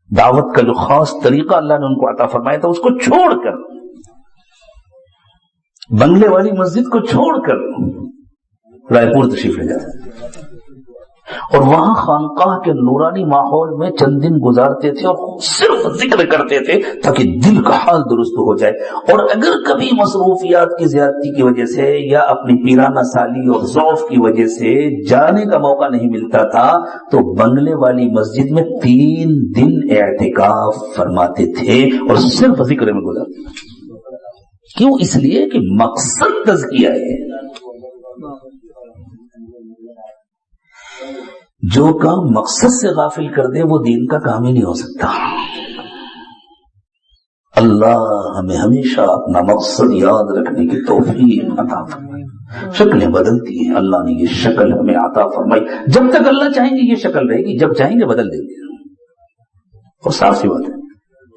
دعوت کا جو خاص طریقہ اللہ نے ان کو عطا فرمایا تھا اس کو چھوڑ کر, بنگلے والی مسجد کو چھوڑ کر رائے پور تشریف لے جاتے. اور وہاں خانقاہ کے نورانی ماحول میں چند دن گزارتے تھے اور صرف ذکر کرتے تھے تاکہ دل کا حال درست ہو جائے. اور اگر کبھی مصروفیات کی زیادتی کی وجہ سے یا اپنی پیرانہ سالی اور ضعف کی وجہ سے جانے کا موقع نہیں ملتا تھا تو بنگلے والی مسجد میں 3 دن اعتکاف فرماتے تھے اور صرف ذکر میں گزارتے تھے. کیوں؟ اس لیے کہ مقصد تزکیہ ہے. جو کام مقصد سے غافل کر دے وہ دین کا کام ہی نہیں ہو سکتا. اللہ ہمیں ہمیشہ اپنا مقصد یاد رکھنے کی توفیق عطا فرمائے. شکلیں بدلتی ہیں، اللہ نے یہ شکل ہمیں عطا فرمائی. جب تک اللہ چاہیں گے یہ شکل رہے گی، جب چاہیں گے بدل دیں گے. اور صاف سی بات ہے،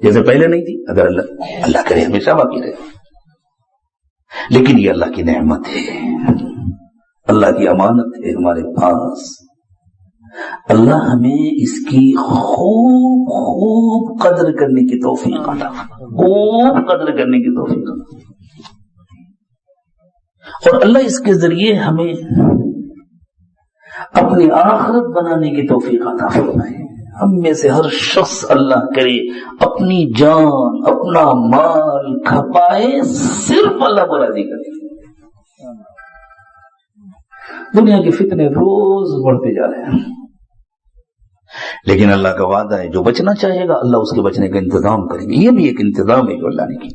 جیسے پہلے نہیں تھی، اگر اللہ کرے ہمیشہ باقی رہے. لیکن یہ اللہ کی نعمت ہے، اللہ کی امانت ہے ہمارے پاس. اللہ ہمیں اس کی خوب خوب قدر کرنے کی توفیق عطا فرمائے، خوب قدر کرنے کی توفیق عطا. اور اللہ اس کے ذریعے ہمیں اپنی آخرت بنانے کی توفیق عطا فرمائے. ہم میں سے ہر شخص اللہ کرے اپنی جان اپنا مال کھپائے صرف اللہ کو راضی کرے. دنیا کے فتنے روز بڑھتے جا رہے ہیں، لیکن اللہ کا وعدہ ہے جو بچنا چاہے گا اللہ اس کے بچنے کا انتظام کریں گے. یہ بھی ایک انتظام ہے جو اللہ نے کی،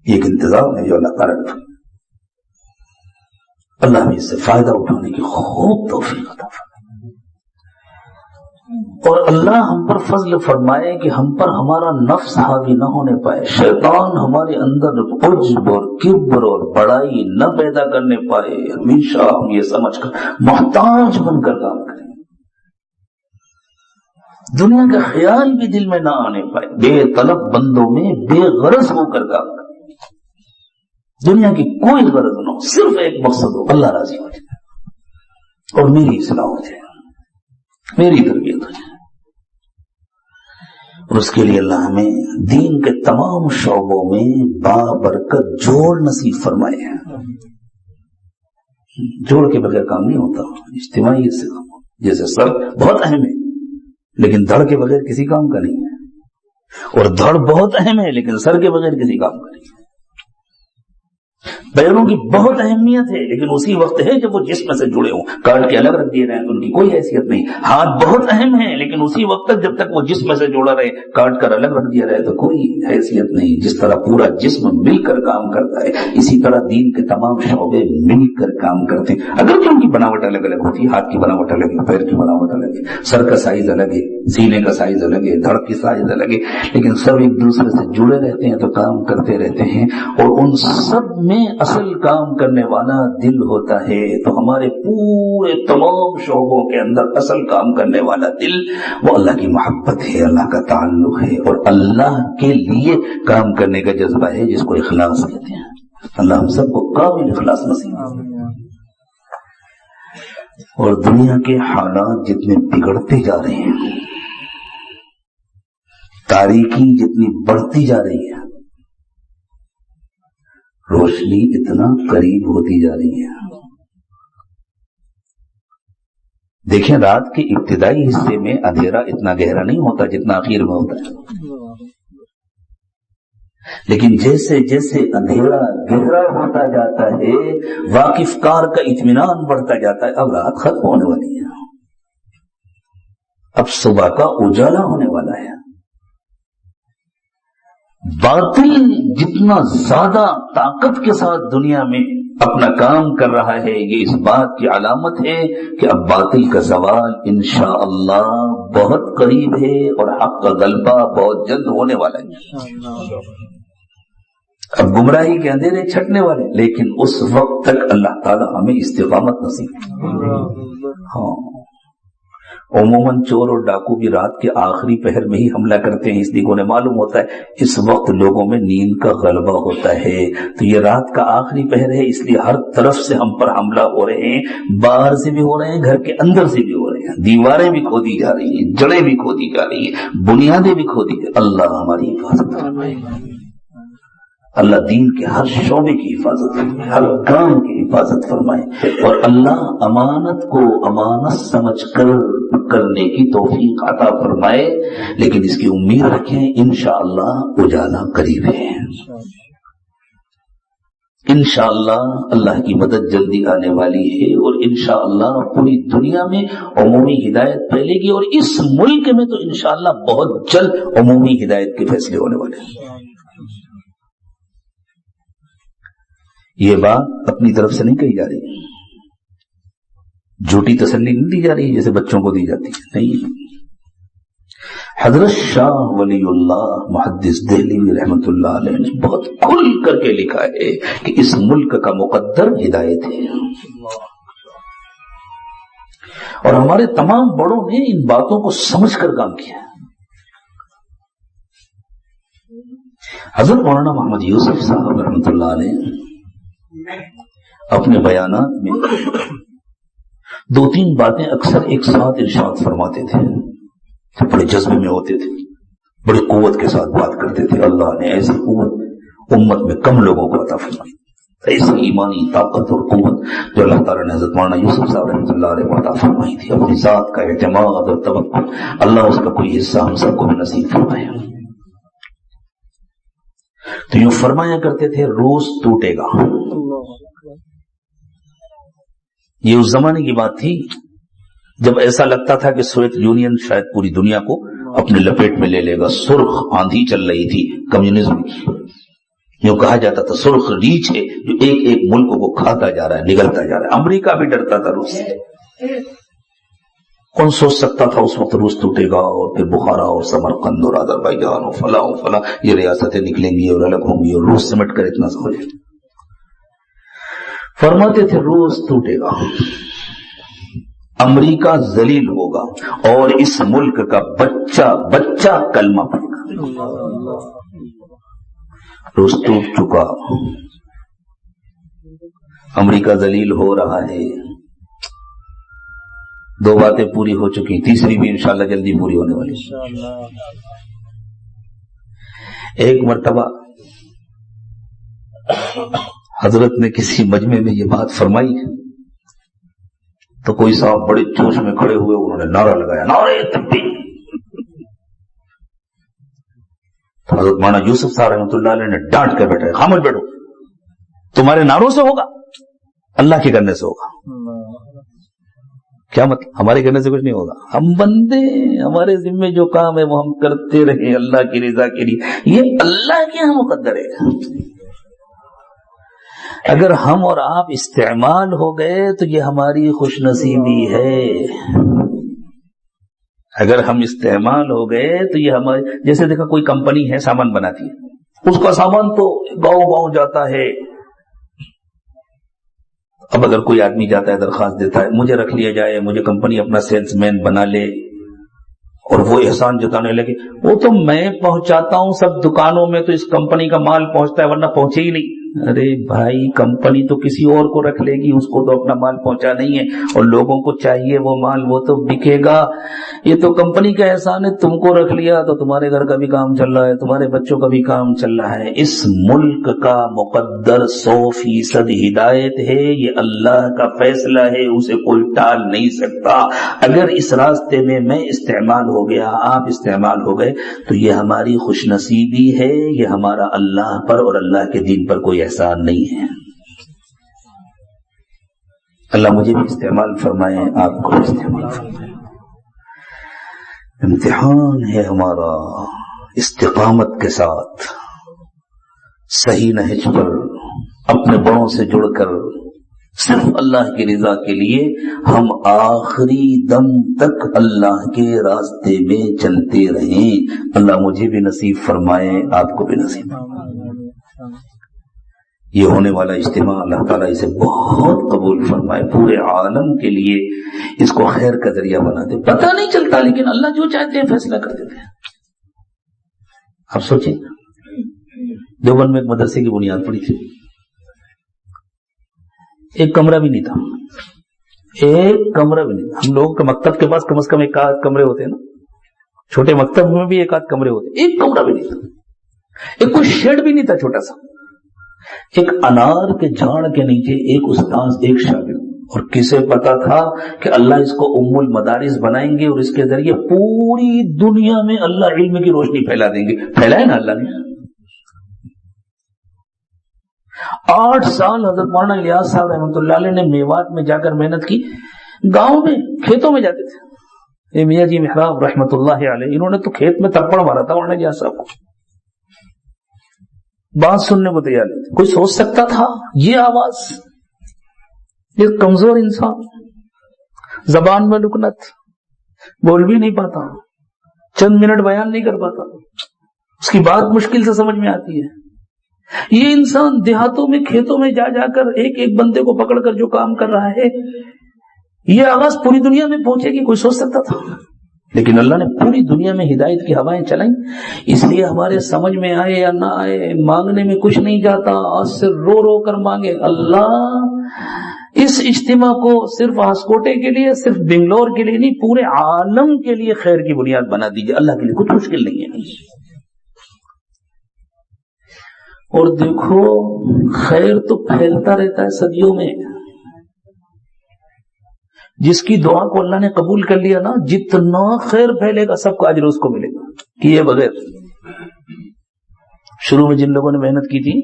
ایک انتظام ہے جو اللہ تعالیٰ نے. اللہ نے اس سے فائدہ اٹھانے کی خوب توفیق عطا فرمائے. اور اللہ ہم پر فضل فرمائے کہ ہم پر ہمارا نفس حاوی نہ ہونے پائے، شیطان ہمارے اندر عجب اور کبر اور بڑائی نہ پیدا کرنے پائے. ہمیشہ ہم یہ سمجھ کر محتاج بن کر کام کریں، دنیا کا خیال بھی دل میں نہ آنے پائے، بے طلب بندوں میں بے غرض ہو کر کام کریں. دنیا کی کوئی غرض نہ ہو، صرف ایک مقصد ہو، اللہ راضی ہو جائے اور میری اصلاح ہو جائے، میری تربیت ہو جائے. اور اس کے لیے اللہ ہمیں دین کے تمام شعبوں میں بابرکت جوڑ نصیب فرمائے. جوڑ کے بغیر کام نہیں ہوتا، اجتماعیت سے کام. جیسے سر بہت اہم ہے لیکن دھڑ کے بغیر کسی کام کا نہیں ہے، اور دھڑ بہت اہم ہے لیکن سر کے بغیر کسی کام کا نہیں ہے. پیروں کی بہت اہمیت ہے لیکن اسی وقت ہے جب وہ جسم سے جڑے ہوں. کاٹ کے الگ رکھ دیے رہے تو ان کی کوئی حیثیت نہیں. ہاتھ بہت اہم ہے لیکن اسی وقت تک جب تک وہ جسم سے جڑا رہے، کاٹ کر الگ رکھ دیا رہے تو کوئی حیثیت نہیں. جس طرح پورا جسم مل کر کام کرتا ہے اسی طرح دین کے تمام شعبے مل کر کام کرتے ہیں. اگر ان کی بناوٹ الگ الگ ہوتی ہے، ہاتھ کی بناوٹ الگ ہے، پیر کی بناوٹ الگ ہے، سر کا سائز الگ ہے، سینے کا سائز الگ ہے، دھڑ کی سائز الگ ہے، لیکن سب ایک دوسرے سے جڑے رہتے ہیں تو کام کرتے رہتے ہیں. اور ان سب میں اصل کام کرنے والا دل ہوتا ہے. تو ہمارے پورے تمام شعبوں کے اندر اصل کام کرنے والا دل وہ اللہ کی محبت ہے، اللہ کا تعلق ہے اور اللہ کے لیے کام کرنے کا جذبہ ہے جس کو اخلاص کہتے ہیں. اللہ ہم سب کو کامل اخلاص نصیب کرے. اور دنیا کے حالات جتنے بگڑتے جا رہے ہیں، تاریکی جتنی بڑھتی جا رہی ہے، روشنی اتنا قریب ہوتی جا رہی ہے. دیکھیں رات کے ابتدائی حصے میں اندھیرا اتنا گہرا نہیں ہوتا جتنا آخر میں ہوتا ہے، لیکن جیسے جیسے اندھیرا گہرا ہوتا جاتا ہے واقف کار کا اطمینان بڑھتا جاتا ہے. اب رات ختم ہونے والی ہے، اب صبح کا اجالا ہونے والا ہے. باطل جتنا زیادہ طاقت کے ساتھ دنیا میں اپنا کام کر رہا ہے یہ اس بات کی علامت ہے کہ اب باطل کا زوال انشاءاللہ بہت قریب ہے اور حق کا غلبہ بہت جلد ہونے والا ہے. اب گمراہی کے اندھیرے چھٹنے والے، لیکن اس وقت تک اللہ تعالی ہمیں استقامت نصیب. ہاں عموماً چور اور ڈاکو بھی رات کے آخری پہر میں ہی حملہ کرتے ہیں، اس لیے انہیں معلوم ہوتا ہے اس وقت لوگوں میں نیند کا غلبہ ہوتا ہے. تو یہ رات کا آخری پہر ہے اس لیے ہر طرف سے ہم پر حملہ ہو رہے ہیں، باہر سے بھی ہو رہے ہیں، گھر کے اندر سے بھی ہو رہے ہیں. دیواریں بھی کھودی جا رہی ہیں، جڑیں بھی کھودی جا رہی ہیں، بنیادیں بھی کھودی جا رہی ہیں. اللہ ہماری حفاظت فرمائے، اللہ دین کے ہر شعبے کی حفاظت فرمائے، ہر کام کی حفاظت فرمائے، اور اللہ امانت کو امانت سمجھ کر کرنے کی توفیق عطا فرمائے۔ لیکن اس کی امید رکھیں انشاءاللہ اجالا قریب ہے، انشاءاللہ اللہ کی مدد جلدی آنے والی ہے، اور انشاءاللہ پوری دنیا میں عمومی ہدایت پھیلے گی، اور اس ملک میں تو انشاءاللہ بہت جلد عمومی ہدایت کے فیصلے ہونے والے ہیں۔ یہ بات اپنی طرف سے نہیں کہی جا رہی، جھوٹی تسلی نہیں دی جا رہی جیسے بچوں کو دی جاتی ہے، نہیں۔ حضرت شاہ ولی اللہ محدث دہلوی رحمت اللہ علیہ نے بہت کھل کر کے لکھا ہے کہ اس ملک کا مقدر ہدایت ہے، اور ہمارے تمام بڑوں نے ان باتوں کو سمجھ کر کام کیا۔ حضرت مولانا محمد یوسف صاحب رحمت اللہ علیہ اپنے بیانات میں 2-3 باتیں اکثر ایک ساتھ ارشاد فرماتے تھے، بڑے جذبے میں ہوتے تھے، بڑی قوت کے ساتھ بات کرتے تھے۔ اللہ نے ایسی قوت امت میں کم لوگوں کو عطا فرمائی، ایسی ایمانی طاقت اور قوت جو اللہ تعالیٰ نے حضرت مولانا یوسف صاحب رحمۃ اللہ علیہ کو عطا فرمائی تھی۔ اپنی ذات کا اعتماد اور توکل اللہ اس کا کوئی حصہ ہم سب کو بھی نصیب فرمائے۔ تو یوں فرمایا کرتے تھے، روز ٹوٹے گا۔ یہ اس زمانے کی بات تھی جب ایسا لگتا تھا کہ سوویت یونین شاید پوری دنیا کو اپنے لپیٹ میں لے لے گا۔ سرخ آندھی چل رہی تھی کمیونزم کی، یوں کہا جاتا تھا سرخ ریچھ ہے جو ایک ایک ملک کو کھاتا جا رہا ہے، نگلتا جا رہا ہے۔ امریکہ بھی ڈرتا تھا روس سے، کون سوچ سکتا تھا اس وقت روس ٹوٹے گا اور پھر بخارا اور سمرقند اور آذربائیجان اور فلاں و فلاں یہ ریاستیں نکلیں گی اور الگ ہوں گی، اور روس سمٹ کر اتنا سمجھ فرماتے تھے روز ٹوٹے گا، امریکہ ذلیل ہوگا، اور اس ملک کا بچہ بچہ کلمہ پڑھے گا۔ روز ٹوٹ چکا، امریکہ ذلیل ہو رہا ہے، 2 باتیں پوری ہو چکی، تیسری بھی انشاءاللہ جلدی پوری ہونے والی۔ ایک مرتبہ حضرت نے کسی مجمع میں یہ بات فرمائی تو کوئی صاحب بڑے جوش میں کھڑے ہوئے، انہوں نے نعرہ لگایا، نعرہ تکبیر۔ حضرت مولانا یوسف صاحب رحمۃ اللہ علیہ نے ڈانٹ کے بیٹھے، خاموش بیٹھو، تمہارے نعروں سے ہوگا، اللہ کے کرنے سے ہوگا۔ کیا مطلب؟ ہمارے کرنے سے کچھ نہیں ہوگا، ہم بندے، ہمارے ذمے جو کام ہے وہ ہم کرتے رہے اللہ کی رضا کے لیے، یہ اللہ کے یہاں مقدر ہے۔ اگر ہم اور آپ استعمال ہو گئے تو یہ ہماری خوش نصیبی ہے، اگر ہم استعمال ہو گئے تو یہ ہمارے، جیسے دیکھا کوئی کمپنی ہے سامان بناتی ہے، اس کا سامان تو گاؤں گاؤں جاتا ہے۔ اب اگر کوئی آدمی جاتا ہے درخواست دیتا ہے مجھے رکھ لیا جائے، مجھے کمپنی اپنا سیلس مین بنا لے، اور وہ احسان جتانے لگے وہ تو میں پہنچاتا ہوں سب دکانوں میں، تو اس کمپنی کا مال پہنچتا ہے ورنہ پہنچے ہی نہیں۔ ارے بھائی کمپنی تو کسی اور کو رکھ لے گی، اس کو تو اپنا مال پہنچا نہیں ہے، اور لوگوں کو چاہیے وہ مال، وہ تو بکے گا۔ یہ تو کمپنی کا احسان ہے، تم کو رکھ لیا تو تمہارے گھر کا بھی کام چل رہا ہے، تمہارے بچوں کا بھی کام چل رہا ہے۔ اس ملک کا مقدر 100% ہدایت ہے، یہ اللہ کا فیصلہ ہے، اسے کوئی ٹال نہیں سکتا۔ اگر اس راستے میں میں استعمال ہو گیا، آپ استعمال ہو گئے، تو یہ ہماری خوش نصیبی ہے، یہ ہمارا اللہ پر اور اللہ کے دین پر کوئی احسان نہیں ہے۔ اللہ مجھے بھی استعمال فرمائے، آپ کو استعمال فرمائے۔ امتحان ہے ہمارا استقامت کے ساتھ صحیح نہج پر اپنے بڑوں سے جڑ کر صرف اللہ کی رضا کے لیے ہم آخری دم تک اللہ کے راستے میں چلتے رہیں۔ اللہ مجھے بھی نصیب فرمائے، آپ کو بھی نصیب فرمائے۔ یہ ہونے والا اجتماع اللہ تعالیٰ اسے بہت قبول فرمائے، پورے عالم کے لیے اس کو خیر کا ذریعہ بنا دے۔ پتہ نہیں چلتا لیکن اللہ جو چاہتے ہیں فیصلہ کر دیتے ہیں۔ آپ سوچیں، دیوبند میں ایک مدرسے کی بنیاد پڑی تھی، ایک کمرہ بھی نہیں تھا، ایک کمرہ بھی نہیں تھا۔ ہم لوگوں کے مکتب کے پاس کم از کم 1 آدھ کمرے ہوتے ہیں نا، چھوٹے مکتب میں بھی 1 آدھ کمرے ہوتے، ایک کمرہ بھی نہیں تھا، ایک کوئی شیڈ بھی نہیں تھا چھوٹا سا۔ ایک انار کے جھاڑ کے نیچے ایک استاذ ایک شاگرد، اور کسے پتا تھا کہ اللہ اس کو ام المدارس بنائیں گے اور اس کے ذریعے پوری دنیا میں اللہ علم کی روشنی پھیلا دیں گے. پھیلائے نا اللہ نے. 8 سال حضرت مولانا الیاس صاحب رحمۃ اللہ علیہ نے میوات میں جا کر محنت کی. گاؤں میں کھیتوں میں جاتے تھے. اے میاں جی محراب رحمۃ اللہ علیہ، انہوں نے تو کھیت میں تپڑ مارا تھا مولانا الیاس صاحب کو. بات سننے کو تیار نہیں تھے. کوئی سوچ سکتا تھا یہ آواز، یہ کمزور انسان، زبان میں لکنت، بول بھی نہیں پاتا، چند منٹ بیان نہیں کر پاتا، اس کی بات مشکل سے سمجھ میں آتی ہے. یہ انسان دیہاتوں میں کھیتوں میں جا جا کر ایک ایک بندے کو پکڑ کر جو کام کر رہا ہے، یہ آواز پوری دنیا میں پہنچے گی، کوئی سوچ سکتا تھا؟ لیکن اللہ نے پوری دنیا میں ہدایت کی ہوائیں چلائیں. اس لیے ہمارے سمجھ میں آئے یا نہ آئے، مانگنے میں کچھ نہیں جاتا، آج سے رو رو کر مانگے. اللہ اس اجتماع کو صرف ہاسکوٹے کے لیے، صرف بنگلور کے لیے نہیں، پورے عالم کے لیے خیر کی بنیاد بنا دیجیے. اللہ کے لیے کچھ مشکل نہیں ہے. اور دیکھو خیر تو پھیلتا رہتا ہے صدیوں میں. جس کی دعا کو اللہ نے قبول کر لیا نا، جتنا خیر پھیلے گا سب کو اجر اس کو ملے گا کیے بغیر. شروع میں جن لوگوں نے محنت کی تھی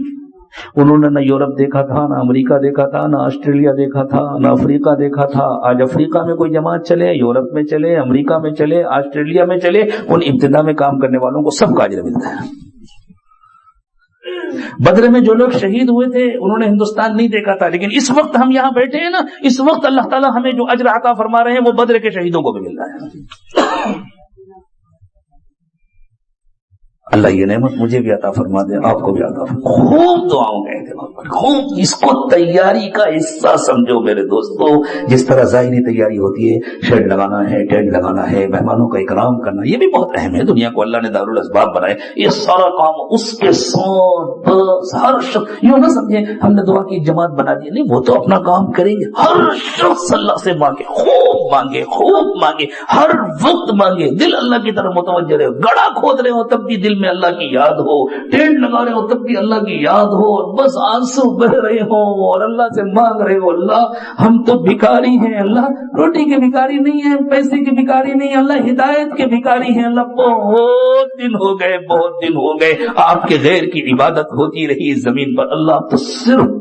انہوں نے نہ یورپ دیکھا تھا، نہ امریکہ دیکھا تھا، نہ آسٹریلیا دیکھا تھا، نہ افریقہ دیکھا تھا. آج افریقہ میں کوئی جماعت چلے، یورپ میں چلے، امریکہ میں چلے، آسٹریلیا میں چلے، ان ابتدا میں کام کرنے والوں کو سب کا اجر ملتا ہے. بدر میں جو لوگ شہید ہوئے تھے انہوں نے ہندوستان نہیں دیکھا تھا، لیکن اس وقت ہم یہاں بیٹھے ہیں نا، اس وقت اللہ تعالیٰ ہمیں جو اجر عطا فرما رہے ہیں وہ بدر کے شہیدوں کو بھی مل رہا ہے. اللہ یہ نعمت مجھے بھی عطا فرما دے، آپ کو بھی عطا فرما. خوب دعاؤں کا اہتمام کریں، خوب اس کو تیاری کا حصہ سمجھو میرے دوستو. جس طرح ظاہری تیاری ہوتی ہے، شیڈ لگانا ہے، ٹینٹ لگانا ہے، مہمانوں کا اکرام کرنا، یہ بھی بہت اہم ہے. دنیا کو اللہ نے دارالاسباب بنائے، یہ سارا کام اس کے ساتھ بس ہر شخص یوں نہ سمجھے ہم نے دعا کی جماعت بنا دی، نہیں، وہ تو اپنا کام کریں گے. ہر شخص اللہ سے مانگے، خوب مانگے، خوب مانگے، ہر وقت مانگے. دل اللہ کی طرف متوجہ رہے. گڑا کھود رہے ہو تب بھی دل میں اللہ کی یاد ہو، ٹینٹ لگا رہے ہو تب بھی اللہ کی یاد ہو، بس آنسو بہ رہے ہو اور اللہ سے مانگ رہے ہو، اللہ ہم تو بھکاری ہیں، اللہ روٹی کے بھکاری نہیں ہیں، پیسے کے بھکاری نہیں، اللہ ہدایت کے بھکاری ہیں. اللہ بہت دن ہو گئے، بہت دن ہو گئے آپ کے غیر کی عبادت ہوتی رہی زمین پر. اللہ تو صرف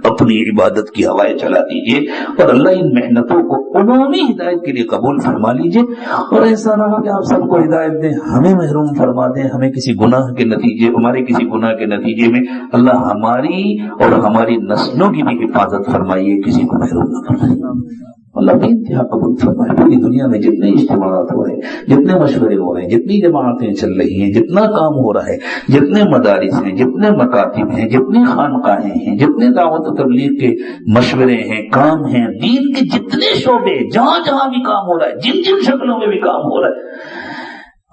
اپنی عبادت کی ہوائیں چلا دیجئے اور اللہ ان محنتوں کو عمومی ہدایت کے لیے قبول فرما لیجئے. اور ایسا نہ ہو کہ آپ سب کو ہدایت دیں، ہمیں محروم فرما دیں، ہمیں کسی گناہ کے نتیجے، ہمارے کسی گناہ کے نتیجے میں اللہ ہماری اور ہماری نسلوں کی بھی حفاظت فرمائیے، کسی کو محروم نہ فرمائیے. اللہ بھی انتہا قبول فرمائے. پوری دنیا میں جتنے اجتماعات ہو رہے ہیں، جتنے مشورے ہو رہے ہیں، جتنی جماعتیں چل رہی ہیں، جتنا کام ہو رہا ہے، جتنے مدارس ہیں، جتنے مکاتب ہیں، جتنی خانقاہیں ہیں، جتنے دعوت و تبلیغ کے مشورے ہیں، کام ہیں، دین کے جتنے شعبے، جہاں جہاں بھی کام ہو رہا ہے، جن جن شکلوں میں بھی کام ہو رہا ہے،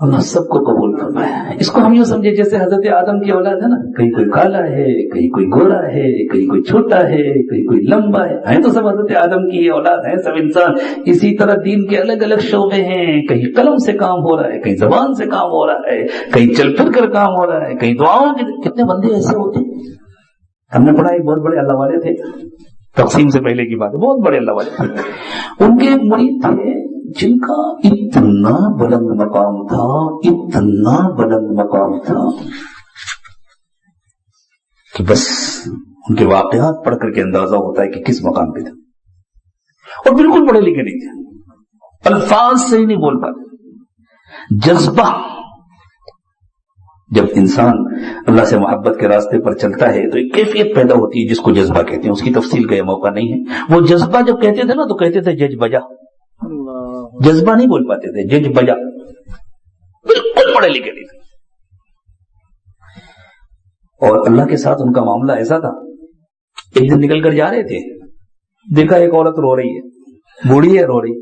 اللہ سب کو قبول فرمائے. اس کو ہم یوں سمجھے جیسے حضرت آدم کی اولاد ہے نا، کہیں کوئی کالا ہے، کہیں کوئی گورا ہے، کہیں کوئی چھوٹا ہے، کہیں کوئی لمبا ہے، ہیں تو سب حضرت آدم کی اولاد ہیں سب انسان. اسی طرح دین کے الگ الگ شعبے ہیں، کہیں قلم سے کام ہو رہا ہے، کہیں زبان سے کام ہو رہا ہے، کہیں چل پھر کر کام ہو رہا ہے، کہیں دعاؤں کے. کتنے بندے ایسے ہوتے ہیں. ہم نے پڑھا ایک بہت بڑے اللہ والے تھے، تقسیم سے پہلے کی بات ہے، بہت بڑے اللہ والے تھے. ان کے ایک مرید تھے جن کا اتنا بلند مقام تھا، اتنا بلند مقام تھا کہ بس ان کے واقعات پڑھ کر کے اندازہ ہوتا ہے کہ کس مقام پہ تھے. اور بالکل پڑھے لکھے نہیں تھے، الفاظ سے ہی نہیں بول پاتے. جذبہ، جب انسان اللہ سے محبت کے راستے پر چلتا ہے تو ایک کیفیت پیدا ہوتی ہے جس کو جذبہ کہتے ہیں. اس کی تفصیل کا یہ موقع نہیں ہے. وہ جذبہ جب کہتے تھے نا تو کہتے تھے جج بجا. جذبہ نہیں بول پاتے تھے، جج بجا. بالکل پڑھے لکھے نہیں تھے. اور اللہ کے ساتھ ان کا معاملہ ایسا تھا، ایک دن نکل کر جا رہے تھے، دیکھا ایک عورت رو رہی ہے، بوڑھی ہے، رو رہی.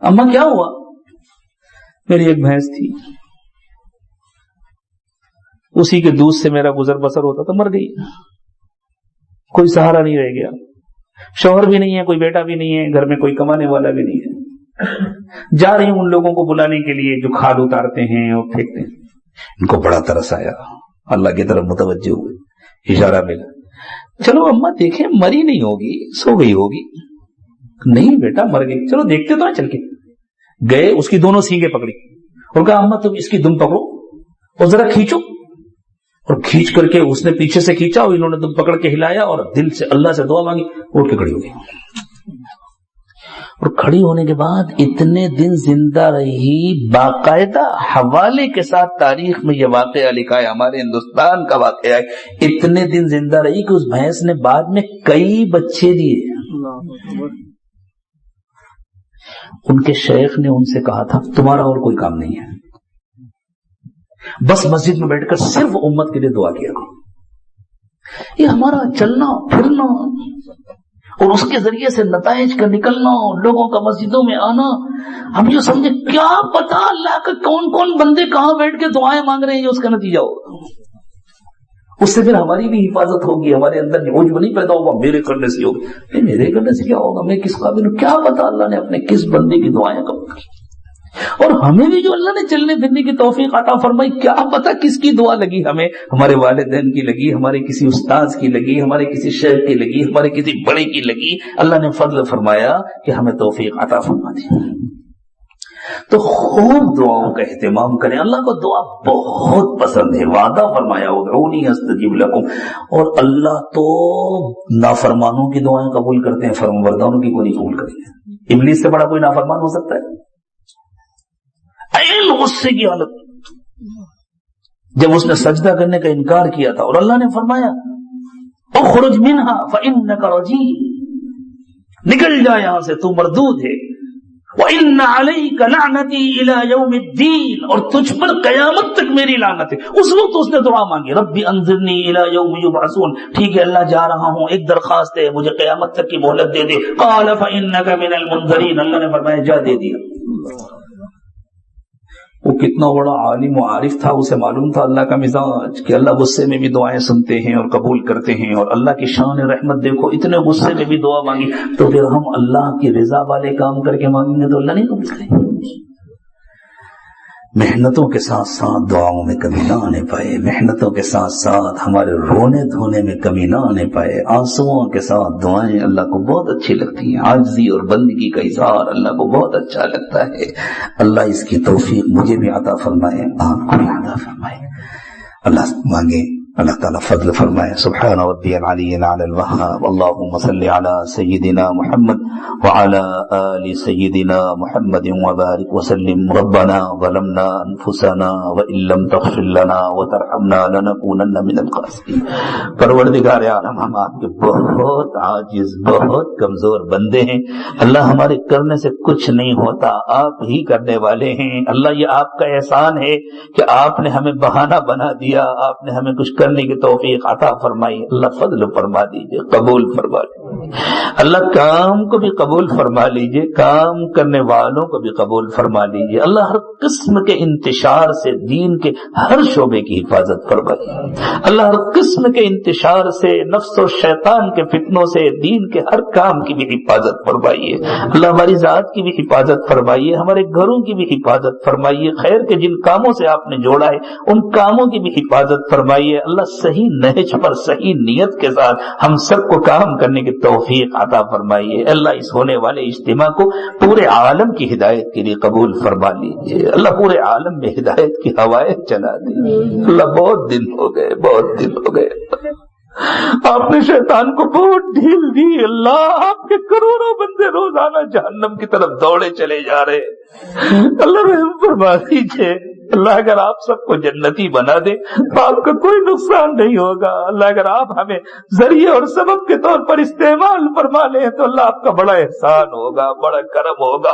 اماں کیا ہوا؟ میری ایک بھینس تھی، اسی کے دودھ سے میرا گزر بسر ہوتا تھا، مر گئی. کوئی سہارا نہیں رہ گیا، شوہر بھی نہیں ہے، کوئی بیٹا بھی نہیں ہے، گھر میں کوئی کمانے والا بھی نہیں ہے. جا رہی ہوں ان لوگوں کو بلانے کے لیے جو کھاد اتارتے ہیں اور پھینکتے ہیں. ان کو بڑا ترس آیا، اللہ کی طرف متوجہ ہوئے، اشارہ ملا. چلو اماں دیکھیں مری نہیں ہوگی, سو گئی ہوگی. نہیں بیٹا مر گئی, چلو دیکھتے تو چل کے گئے, اس کی دونوں سینگیں پکڑی اور کہا اماں تم اس کی دم پکڑو اور ذرا کھینچو, اور کھینچ کر کے اس نے پیچھے سے کھینچا اور انہوں نے دم پکڑ کے ہلایا اور دل سے اللہ سے دعا مانگی, اٹھ کے کھڑی ہو گئی. اور کھڑی ہونے کے بعد اتنے دن زندہ رہی, باقاعدہ حوالے کے ساتھ تاریخ میں یہ واقعہ لکھا ہے, ہمارے ہندوستان کا واقعہ ہے. اتنے دن زندہ رہی کہ اس بھینس نے بعد میں کئی بچے دیے. ان کے شیخ نے ان سے کہا تھا تمہارا اور کوئی کام نہیں ہے, بس مسجد میں بیٹھ کر صرف امت کے لیے دعا کیا کرو. یہ ہمارا چلنا پھرنا اور اس کے ذریعے سے نتائج کا نکلنا, لوگوں کا مسجدوں میں آنا, ہم جو سمجھے کیا پتا اللہ کا کون کون بندے کہاں بیٹھ کے دعائیں مانگ رہے ہیں, جو اس کا نتیجہ ہوگا. اس سے پھر ہماری بھی حفاظت ہوگی, ہمارے اندر عجب نہیں پیدا ہوگا میرے کرنے سے ہوگی. نہیں, میرے کرنے سے کیا ہوگا, میں کس قابل ہوں, کیا پتا اللہ نے اپنے کس بندے کی دعائیں قبول کی. اور ہمیں بھی جو اللہ نے چلنے پھرنے کی توفیق عطا فرمائی, کیا پتا کس کی دعا لگی ہمیں, ہمارے والدین کی لگی, ہمارے کسی استاذ کی لگی, ہمارے کسی شیخ کی لگی, ہمارے کسی بڑے کی لگی. اللہ نے فضل فرمایا کہ ہمیں توفیق عطا فرما دی. تو خوب دعاؤں کا اہتمام کریں. اللہ کو دعا بہت پسند ہے, وعدہ فرمایا ادعونی استجب لکم. اور اللہ تو نافرمانوں کی دعائیں قبول کرتے ہیں, فرمانبرداروں کی کوئی نہیں قبول کریں گے. ابلیس سے بڑا کوئی نافرمان ہو سکتا ہے؟ غصے کی حالت جب اس نے سجدہ کرنے کا انکار کیا تھا اور اللہ نے فرمایا اخرج منہا فإنک رجیم, نکل جا یہاں سے تو مردود ہے. وإن علیک لعنتی الی یوم الدین, اور تجھ پر قیامت تک میری لعنت ہے. اس وقت اس نے دعا مانگی ربی انظرنی الی یوم یبعثون, ٹھیک ہے اللہ جا رہا ہوں, ایک درخواست ہے مجھے قیامت تک کی مہلت دے دے. قال فإنک من المنظرین, اللہ نے فرمایا جا, دے دیا. وہ کتنا بڑا عالم و عارف تھا, اسے معلوم تھا اللہ کا مزاج کہ اللہ غصے میں بھی دعائیں سنتے ہیں اور قبول کرتے ہیں. اور اللہ کی شان رحمت دیکھو, اتنے غصے میں بھی دعا مانگی, تو پھر ہم اللہ کی رضا والے کام کر کے مانگیں گے تو اللہ نہیں قبول کریں گے. محنتوں کے ساتھ ساتھ دعاؤں میں کمی نہ آنے پائے, محنتوں کے ساتھ ساتھ ہمارے رونے دھونے میں کمی نہ آنے پائے. آنسوؤں کے ساتھ دعائیں اللہ کو بہت اچھی لگتی ہیں, عاجزی اور بندگی کا اظہار اللہ کو بہت اچھا لگتا ہے. اللہ اس کی توفیق مجھے بھی عطا فرمائے, آپ کو بھی عطا فرمائے. اللہ مانگے اللہ تعالیٰ فضل فرمائے. سبحان ربی العلی الاعلی الوہاب. اللہم صلی علی سیدنا محمد وعلی آل سیدنا محمد وبارک وسلم. ربنا ظلمنا انفسنا وان لم تغفر لنا وترحمنا لنکونن من الخاسرین. پروردگار عالم, ہم آپ کے بہت عاجز بہت کمزور بندے ہیں. اللہ ہمارے کرنے سے کچھ نہیں ہوتا, آپ ہی کرنے والے ہیں. اللہ یہ آپ کا احسان ہے کہ آپ نے ہمیں بہانہ بنا دیا, آپ نے ہمیں کچھ کرنے کی توفیق عطا فرمائی. اللہ فضل فرما دیجئے, قبول فرما لیجیے. اللہ کام کو بھی قبول فرما لیجئے, کام کرنے والوں کو بھی قبول فرما لیجئے. اللہ ہر قسم کے انتشار سے دین کے ہر شعبے کی حفاظت فرمائیے. اللہ ہر قسم کے انتشار سے نفس و شیطان کے فتنوں سے دین کے ہر کام کی بھی حفاظت فرمائیے. اللہ ہماری ذات کی بھی حفاظت فرمائیے, ہمارے گھروں کی بھی حفاظت فرمائیے. خیر کے جن کاموں سے آپ نے جوڑا ہے ان کاموں کی بھی حفاظت فرمائیے. اللہ صحیح نہج پر صحیح نیت کے ساتھ ہم سب کو کام کرنے کی توفیق عطا فرمائیے. اللہ اس ہونے والے اجتماع کو پورے عالم کی ہدایت کے لیے قبول فرما لیجیے. اللہ پورے عالم میں ہدایت کی ہوائیں چلا دیجیے. اللہ بہت دن ہو گئے آپ نے شیطان کو بہت ڈھیل دی. اللہ آپ کے کروڑوں بندے روزانہ جہنم کی طرف دوڑے چلے جا رہے. اللہ رحم فرما دیجیے. اللہ اگر آپ سب کو جنتی بنا دے تو آپ کا کوئی نقصان نہیں ہوگا. اللہ اگر آپ ہمیں ذریعے اور سبب کے طور پر استعمال فرما لیں تو اللہ آپ کا بڑا احسان ہوگا, بڑا کرم ہوگا.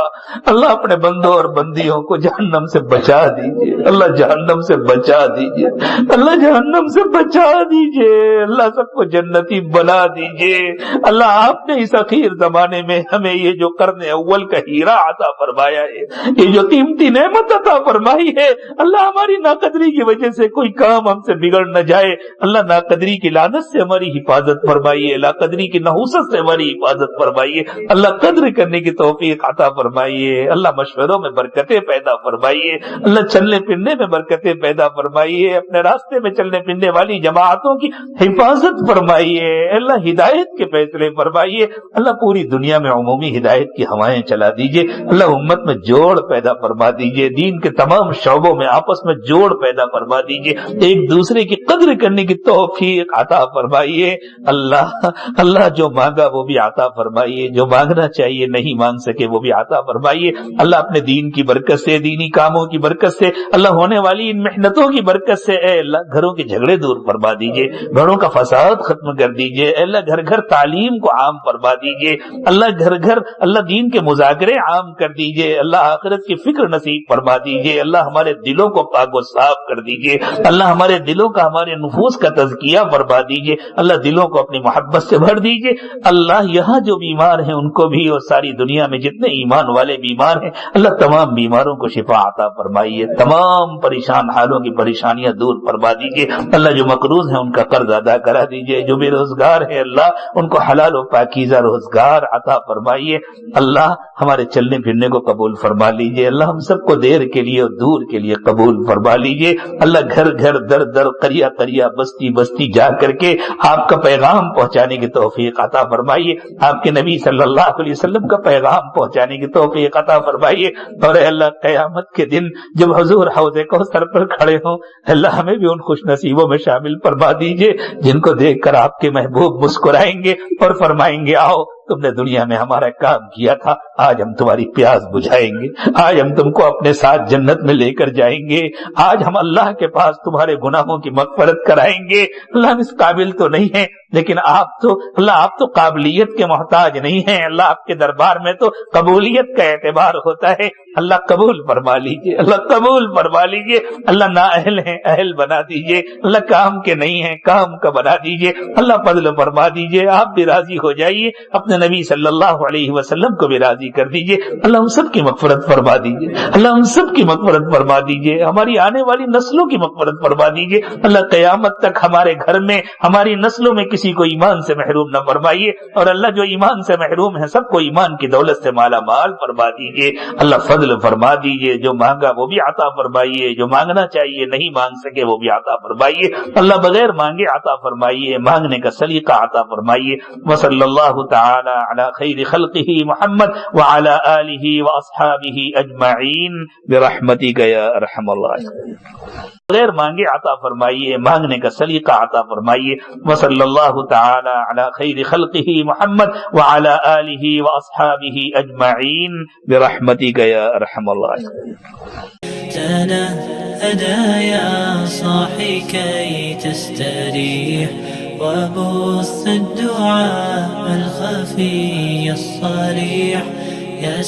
اللہ اپنے بندوں اور بندیوں کو جہنم سے بچا دیجیے. اللہ جہنم سے بچا دیجیے. اللہ جہنم سے بچا دیجیے. اللہ سب کو جنتی بنا دیجیے. اللہ آپ نے اس اخیر زمانے میں ہمیں یہ جو قرن اول کا ہیرا عطا فرمایا ہے, یہ جو قیمتی نعمت عطا فرمائی ہے, اللہ ہماری ناقدری کی وجہ سے کوئی کام ہم سے بگڑ نہ جائے، اللہ ناقدری کی لعنت سے ہماری حفاظت فرمائیے، ناقدری کی نحوست سے ہماری حفاظت فرمائیے، اللہ قدر کرنے کی توفیق عطا فرمائیے، اللہ مشوروں میں برکتیں پیدا فرمائیے، اللہ چلنے پھرنے میں برکتیں پیدا فرمائیے، اپنے راستے میں چلنے پھرنے والی جماعتوں کی حفاظت فرمائیے، اللہ ہدایت کے فیصلے فرمائیے، اللہ پوری دنیا میں عمومی ہدایت کی ہوائیں چلا دیجیے، اللہ امت میں جوڑ پیدا فرما دیجیے، دین کے تمام شعبوں میں آپس میں جوڑ پیدا فرما دیجیے، ایک دوسرے کی قدر کرنے کی توفیق عطا فرمائیے، اللہ جو مانگا وہ بھی عطا فرمائیے، جو مانگنا چاہیے نہیں مانگ سکے وہ بھی عطا فرمائیے، اللہ اپنے دین کی برکت سے، دینی کاموں کی برکت سے، اللہ ہونے والی ان محنتوں کی برکت سے اے اللہ گھروں کے جھگڑے دور فرما دیجیے، گھروں کا فساد ختم کر دیجیے، اے اللہ گھر گھر تعلیم کو عام فرما دیجیے، اللہ گھر گھر اللہ دین کے مذاکرے عام کر دیجیے، اللہ آخرت کی فکر نصیب فرما دیجیے، اللہ ہمارے دلوں کو پاک و صاف کر دیجیے، اللہ ہمارے دلوں کا ہمارے نفوس کا تزکیہ فرما دیجیے، اللہ دلوں کو اپنی محبت سے بھر دیجیے، اللہ یہاں جو بیمار ہیں ان کو بھی اور ساری دنیا میں جتنے ایمان والے بیمار ہیں اللہ تمام بیماروں کو شفا عطا فرمائیے، تمام پریشان حالوں کی پریشانیاں دور فرما دیجیے، اللہ جو مقروض ہیں ان کا قرض ادا کرا دیجیے، جو بے روزگار ہیں اللہ ان کو حلال و پاکیزہ روزگار عطا فرمائیے، اللہ ہمارے چلنے پھرنے کو قبول فرما لیجیے، اللہ ہم سب کو دیر کے لیے اور دور کے لیے قبول فرما لیجیے، اللہ گھر گھر در در قریہ قریہ بستی بستی جا کر کے آپ کا پیغام پہنچانے کی توفیق عطا فرمائیے، آپ کے نبی صلی اللہ علیہ وسلم کا پیغام پہنچانے کی توفیق عطا فرمائیے، اور اے اللہ قیامت کے دن جب حضور حوض کوثر پر کھڑے ہوں اللہ ہمیں بھی ان خوش نصیبوں میں شامل فرما دیجیے جن کو دیکھ کر آپ کے محبوب مسکرائیں گے اور فرمائیں گے آؤ تم نے دنیا میں ہمارا کام کیا تھا، آج ہم تمہاری پیاس بجھائیں گے، آج ہم تم کو اپنے ساتھ جنت میں لے کر جائیں گے، آج ہم اللہ کے پاس تمہارے گناہوں کی مغفرت کرائیں گے، اللہ ہم اس قابل تو نہیں ہیں لیکن آپ تو قابلیت کے محتاج نہیں ہیں، اللہ آپ کے دربار میں تو قبولیت کا اعتبار ہوتا ہے، اللہ قبول فرما لیجیے، اللہ قبول فرما لیجیے، اللہ نااہل ہیں اہل بنا دیجیے، اللہ کام کے نہیں ہیں کام کا بنا دیجیے، اللہ فضل فرما دیجیے، آپ بھی راضی ہو جائیے، اپنے نبی صلی اللہ علیہ وسلم کو بھی راضی کر دیجیے، اللہ ہم سب کی مغفرت فرما دیجیے، اللہ ہم سب کی مغفرت فرما دیجیے، ہماری آنے والی نسلوں کی مغفرت فرما دیجیے، اللہ قیامت تک ہمارے گھر میں ہماری نسلوں میں کسی کو ایمان سے محروم نہ فرمائیے، اور اللہ جو ایمان سے محروم ہے سب کو ایمان کی دولت سے مالا مال فرما دیجیے، اللہ فضل فرما دیجیے، جو مانگا وہ بھی عطا فرمائیے، جو مانگنا چاہیے نہیں مانگ سکے وہ بھی عطا فرمائیے، اللہ بغیر مانگے عطا فرمائیے، مانگنے کا سلیقہ عطا فرمائیے، وصلی اللہ تعالی علی خیر خلقہ محمد وعلی آلہ واصحابہ اجمعین برحمتک یا ارحم الراحمین، بغیر مانگے عطا فرمائیے، مانگنے کا سلیقہ عطا فرمائیے، وصلی اللہ تعالی علی خیر خلقہ محمد وعلی آلہ واصحابہ اجمعین برحمتک یا ارحم الراحمین۔ تنهدى يا صاحي كي تستريح وبث الدعاء الخفي الصريح يا